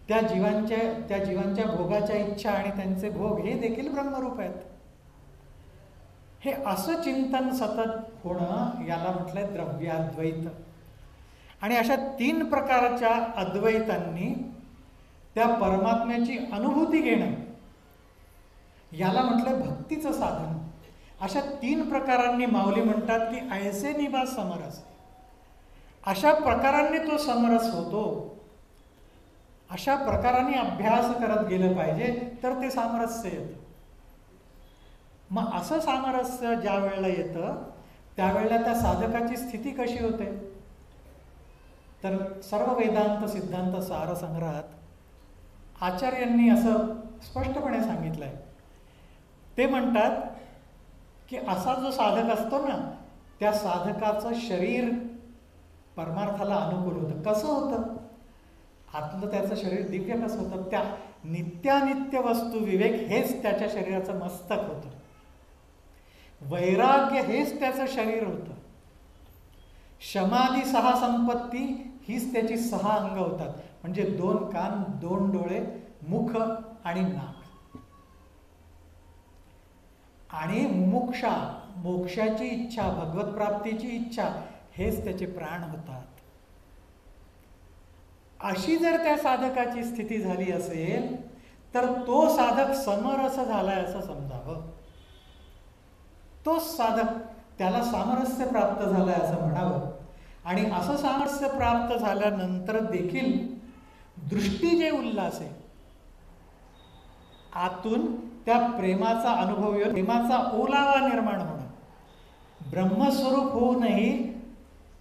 त्या जीवांच्या भोगाच्या इच्छा आणि त्यांचे भोग हे देखील ब्रह्मरूप आहेत. हे असं चिंतन सतत होणं याला म्हटलंय द्रव्याद्वैत. आणि अशा 3 प्रकारच्या अद्वैतांनी त्या परमात्म्याची अनुभूती घेणं याला म्हटलंय भक्तीचं साधन. अशा 3 प्रकारांनी माऊली म्हणतात की ऐसे निभा समरस. अशा प्रकारांनी तो समरस होतो. अशा प्रकारांनी अभ्यास करत गेलं पाहिजे तर ते सामरस्य येतं. मग असं सामरस्य ज्या वेळेला येतं त्यावेळेला त्या साधकाची स्थिती कशी होते, तर सर्व वेदांत सिद्धांत सारसंग्रहात आचार्यांनी असं स्पष्टपणे सांगितलंय. ते म्हणतात की असा जो साधक असतो ना, त्या साधकाचं शरीर परमार्थाला अनुकूल होतं. कसं होतं? आतलं त्याचं शरीर दिव्य कसं होतं? त्या नित्यानित्य वस्तू विवेक हेच त्याच्या शरीराचं मस्तक होतं. वैराग्य हेच त्याचं शरीर होतं. शमाधी 6 संपत्ती हीच त्याची 6 अंग होतात. म्हणजे 2 कान, 2 डोळे, मुख आणि नाक. आणि मुमुक्षा, मोक्षाची इच्छा, भगवत प्राप्तीची इच्छा हेच त्याचे प्राण होतात. अशी जर त्या साधकाची स्थिती झाली असेल तर तो साधक समरस झालाय असं समजावं. तो साधक, त्याला सामरस्य प्राप्त झालाय असं म्हणावं. आणि असं सामरस्य प्राप्त झाल्यानंतर देखील दृष्टी जे उल्हास आहे, आतून त्या प्रेमाचा अनुभव येऊन प्रेमाचा ओलावा निर्माण होणं, ब्रह्मस्वरूप होऊनही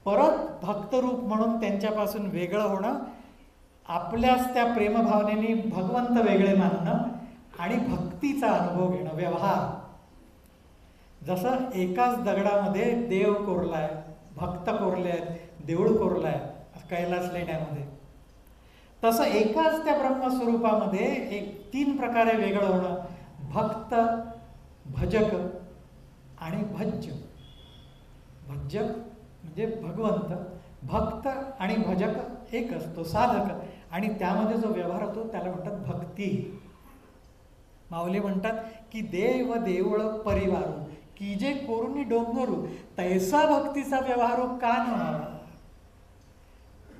परत भक्तरूप म्हणून त्यांच्यापासून वेगळं होणं, आपल्याच त्या प्रेमभावनेने भगवंत वेगळे मानणं आणि भक्तीचा अनुभव घेणं. व्यवहार जसं एकाच दगडामध्ये देव कोरलाय, भक्त कोरले आहेत, देऊळ कोरलाय कैलास लेण्यामध्ये, तसं एकाच त्या ब्रह्मस्वरूपामध्ये 3 प्रकारे वेगळं होणं. भक्त, भजक आणि भज्य. भज्य म्हणजे भगवंत, भक्त आणि भजक एक असतो साधक, आणि त्यामध्ये जो व्यवहार होतो त्याला म्हणतात भक्ती. माऊली म्हणतात की देव देवळ परिवारू की जे कोरुनी डोंगरू, तैसा भक्तीचा व्यवहार का न.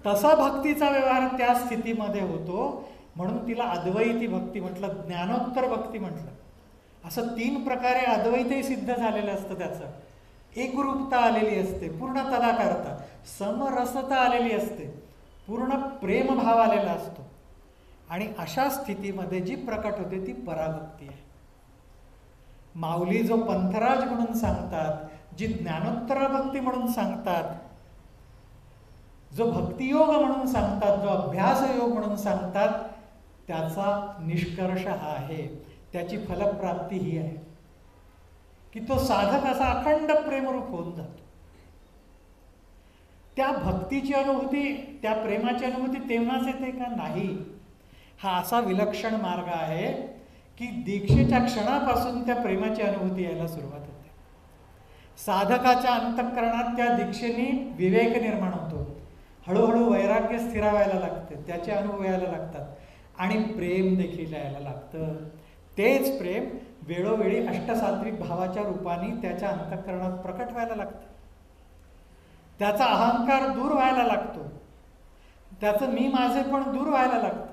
तसा भक्तीचा व्यवहार त्या स्थितीमध्ये होतो. म्हणून तिला अद्वैती भक्ती म्हटलं, ज्ञानोत्तर भक्ती म्हटलं. असं 3 प्रकारे अद्वैतही सिद्ध झालेलं असतं. त्याचं एकरूपता आलेली असते, पूर्ण तदाकारता, समरसता आलेली असते, पूर्ण प्रेमभाव आलेला असतो. आणि अशा स्थितीमध्ये जी प्रकट होते ती पराभक्ती आहे. माऊली जो पंथराज म्हणून सांगतात, जी ज्ञानोत्तर भक्ती म्हणून सांगतात, जो भक्तियोग म्हणून सांगतात, जो अभ्यास योग म्हणून सांगतात, त्याचा निष्कर्ष हा आहे, त्याची फलप्राप्ती ही आहे की तो साधक असा अखंड प्रेमरूप होऊन जातो. त्या भक्तीची अनुभूती, त्या प्रेमाची अनुभूती तेव्हाच येते का? नाही. हा असा विलक्षण मार्ग आहे की दीक्षेच्या क्षणापासून त्या प्रेमाची अनुभूती यायला सुरुवात होते. साधकाच्या अंतःकरणात त्या दीक्षेने विवेक निर्माण होतो, हळूहळू वैराग्य स्थिरावायला लागते, त्याचे अनुभव यायला लागतात आणि प्रेम देखील यायला लागतं. तेच प्रेम वेळोवेळी अष्टसात्विक भावाच्या रूपाने त्याच्या अंतःकरणात प्रकट व्हायला लागतं. त्याचा अहंकार दूर व्हायला लागतो, त्याचं मी माझे पण दूर व्हायला लागतं.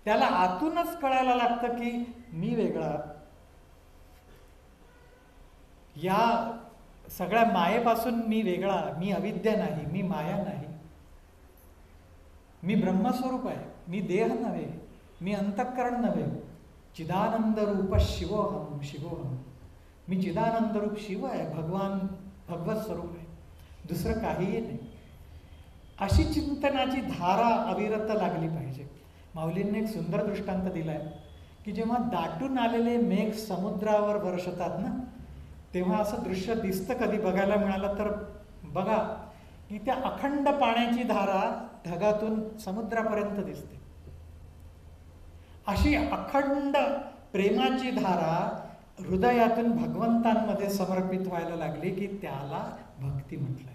त्याला आतूनच कळायला लागतं की मी वेगळा, या सगळ्या मायेपासून मी वेगळा, मी अविद्या नाही, मी माया नाही, मी ब्रह्मस्वरूप आहे, मी देह नव्हे, मी अंतःकरण नव्हे. चिदानंद रूप शिवोहम शिवोहम, मी चिदानंद रूप शिव आहे, भगवान भगवत स्वरूप आहे, दुसरं काहीही नाही. अशी चिंतनाची धारा अविरत लागली पाहिजे. माऊलींनी एक सुंदर दृष्टांत दिलाय की जेव्हा दाटून आलेले मेघ समुद्रावर वर्षतात ना, तेव्हा असं दृश्य दिसतं, कधी बघायला मिळालं तर बघा की त्या अखंड पाण्याची धारा ढगातून समुद्रापर्यंत दिसते. अशी अखंड प्रेमाची धारा हृदयातून भगवंतांमध्ये समर्पित व्हायला लागली की त्याला भक्ती म्हटलंय.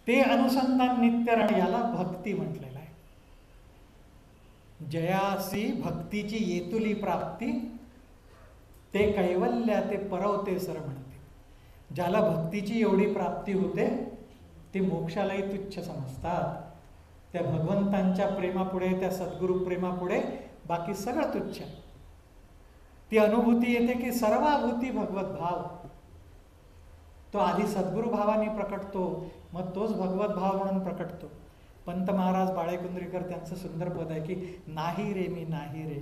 ते अनुसंधान नित्य राहणे याला भक्ती म्हटलेलं आहे. जयासी भक्तीची येतुली प्राप्ती, ते कैवल्या ते परवते सर म्हणते. ज्याला भक्तीची एवढी प्राप्ती होते ते मोक्षालाही तुच्छ समजतात. त्या भगवंतांच्या प्रेमापुढे, त्या सद्गुरु प्रेमापुढे बाकी सगळं तुच्छ. ती अनुभूती येते की सर्वाभूती भगवत भाव. तो आधी सद्गुरु भावाने प्रकटतो, मग तोच भगवत भाव म्हणून प्रकटतो. पंत महाराज बाळेकुंद्रीकर त्यांचं सुंदर पद आहे की नाही रे मी नाही रे,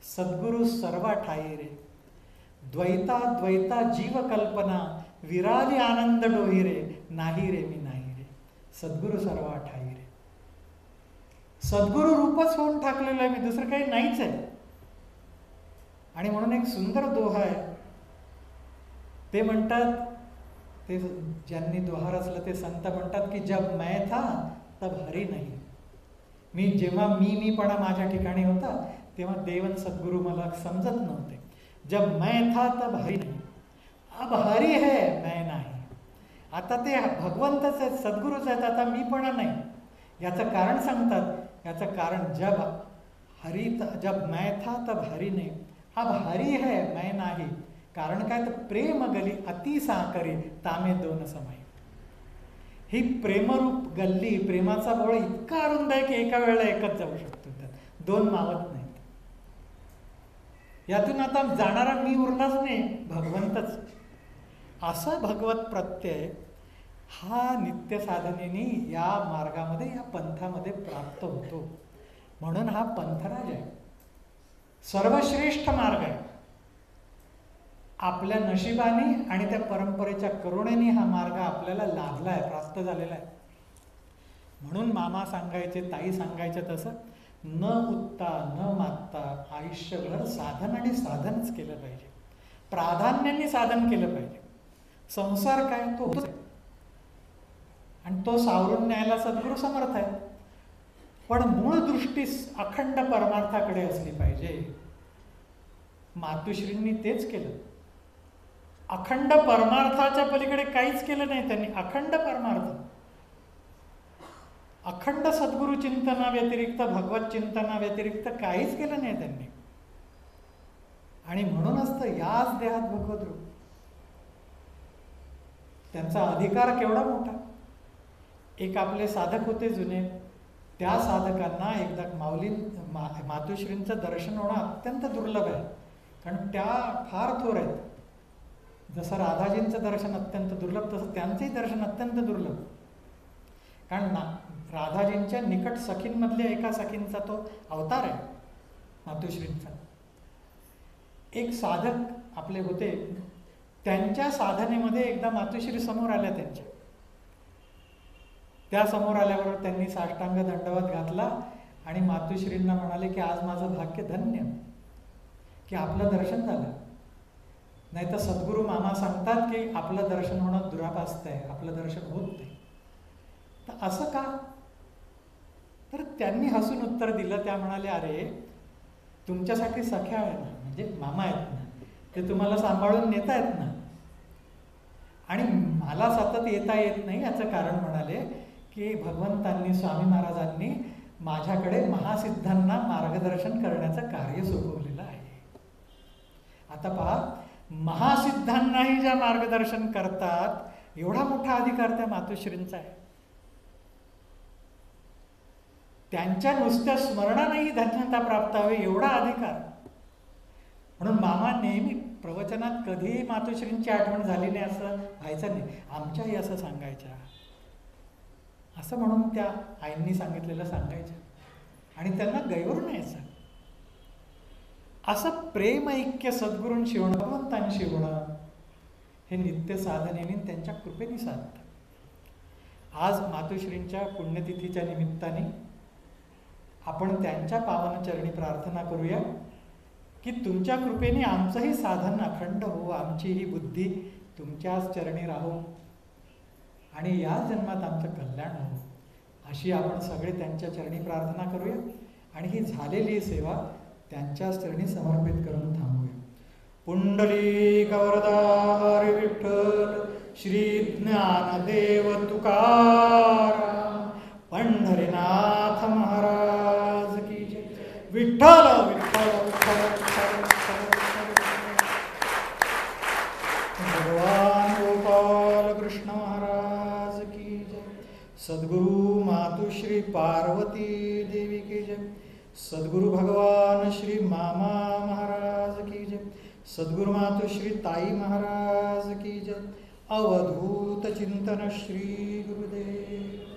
सद्गुरु सर्व ठाई रे, द्वैता द्वैता जीव कल्पना, विराली आनंद डोही रे, नाही रे मी नाही रे, सद्गुरु सर्व ठाई रे. सद्गुरु रूपच होऊन टाकलेलं आहे मी, दुसरं काही नाहीच आहे. आणि म्हणून एक सुंदर दोहा आहे, ते म्हणतात, ते ज्यांनी दोहा रचलं ते संत म्हणतात की जब मैं था तब हरी नाही. जेव्हा मीपणा माझ्या ठिकाणी होता तेव्हा देवन सद्गुरु मला समजत नव्हते. जब मैं था तब हरी नहीं, अब हरी है मैं नाही. आता ते भगवंतच आहेत, सद्गुरूच आहेत, आता मीपणा नाही. याचं कारण सांगतात, याचं कारण जब मैं था तब हरी नहीं, अब हरी है मैं नाही. कारण काय तर प्रेम गली अति साकरी तामे दोन समाई. ही प्रेमरूप गल्ली, प्रेमाचा बोळ इतका अरुंद आहे की एका वेळेला एकच जाऊ शकतो, त्यात दोन मावत नाहीत. यातून आता जाणारा मी उरलाच नाही, भगवंतच. असा भगवत प्रत्यय हा नित्य साधनेने या मार्गामध्ये, या पंथामध्ये प्राप्त होतो. म्हणून हा पंथराज आहे, सर्वश्रेष्ठ मार्ग आहे. आपल्या नशिबाने आणि त्या परंपरेच्या करुणेने हा मार्ग आपल्याला लाभला आहे, प्राप्त झालेला आहे. म्हणून मामा सांगायचे, ताई सांगायचे तसं, न उठता न मागता आयुष्यभर साधन आणि साधनच केलं पाहिजे. प्राधान्याने साधन केलं पाहिजे. संसार काय तो होतोच आहे आणि तो सावरून न्यायला सद्गुरू समर्थ आहे, पण मूळ दृष्टी अखंड परमार्थाकडे असली पाहिजे. मातुश्रींनी तेच केलं. अखंड परमार्थाच्या पलीकडे काहीच केलं नाही त्यांनी. अखंड परमार्थ, अखंड सद्गुरु चिंतना व्यतिरिक्त, भगवत चिंतना व्यतिरिक्त काहीच केलं नाही त्यांनी. आणि म्हणूनच तर याच देहात भगवत रूप. त्यांचा अधिकार केवढा मोठा. एक आपले साधक होते जुने, त्या साधकांना एकदा मातुश्रींचं दर्शन होणं अत्यंत दुर्लभ आहे, कारण त्या फार थोर आहेत. जसं राधाजींचं दर्शन अत्यंत दुर्लभ, तसं त्यांचंही दर्शन अत्यंत दुर्लभ. कारण राधाजींच्या निकट सखींमधल्या एका सखींचा तो अवतार आहे मातोश्रींचा. एक साधक आपले होते, त्यांच्या साधनेमध्ये एकदा मातोश्री समोर आल्या त्यांच्या. त्या समोर आल्यावर त्यांनी साष्टांग दंडवत घातला आणि मातोश्रींना म्हणाले की आज माझं भाग्य धन्य की आपलं दर्शन झालं. नाही तर सद्गुरू मामा सांगतात की आपलं दर्शन होणं दुरापास्त आहे, आपलं दर्शन होत नाही. तर असं का? तर त्यांनी हसून उत्तर दिलं. त्या म्हणाले, अरे तुमच्यासाठी सख्या आहे ना, म्हणजे मामा आहेत ना, ते तुम्हाला सांभाळून नेता येत ना, आणि मला सतत येता येत नाही. याचं कारण म्हणाले की भगवंतांनी, स्वामी महाराजांनी माझ्याकडे महासिद्धांना मार्गदर्शन करण्याचं कार्य सोपवलेलं आहे. आता पहा, महासिद्धांनाही ज्या मार्गदर्शन करतात एवढा मोठा अधिकार त्या मातोश्रींचा आहे. त्यांच्या नुसत्या स्मरणानेही धन्यता प्राप्त व्हावी एवढा अधिकार. म्हणून मामा नेहमी प्रवचनात कधीही मातोश्रींची आठवण झाली नाही असं व्हायचं नाही. आमच्याही असं सांगायच्या, असं म्हणून त्या आईंनी सांगितलेलं सांगायच्या आणि त्यांना गैर यायचं. असं प्रेम ऐक्य सद्गुरूंशी होणं, भगवंतांशी होणं, हे नित्य साधनेने त्यांच्या कृपेने साधतं. आज मातोश्रींच्या पुण्यतिथीच्या निमित्ताने आपण त्यांच्या पावनचरणी प्रार्थना करूया की तुमच्या कृपेने आमचंही साधन अखंड हो, आमची ही बुद्धी तुमच्याच चरणी राहो आणि या जन्मात आमचं कल्याण हो, अशी आपण सगळे त्यांच्या चरणी प्रार्थना करूया. आणि ही झालेली सेवा त्यांच्याच चरणी समर्पित करून थांबूया. पुंडलिक वरदा हरी विठ्ठल, श्री ज्ञानदेव तुकाराम, पंढरीनाथ महाराज की जय. विठ्ठल विठ्ठल विठ्ठल विठ्ठल भगवान गोपाल कृष्ण महाराज की जय. सद्गुरु मातुश्री पार्वती देवी की जय. सद्गुरु भगवान श्री मामा महाराज की जय. सद्गुरु मातुश्री ताई महाराज की जय. अवधूत चिंतन श्री गुरुदेव.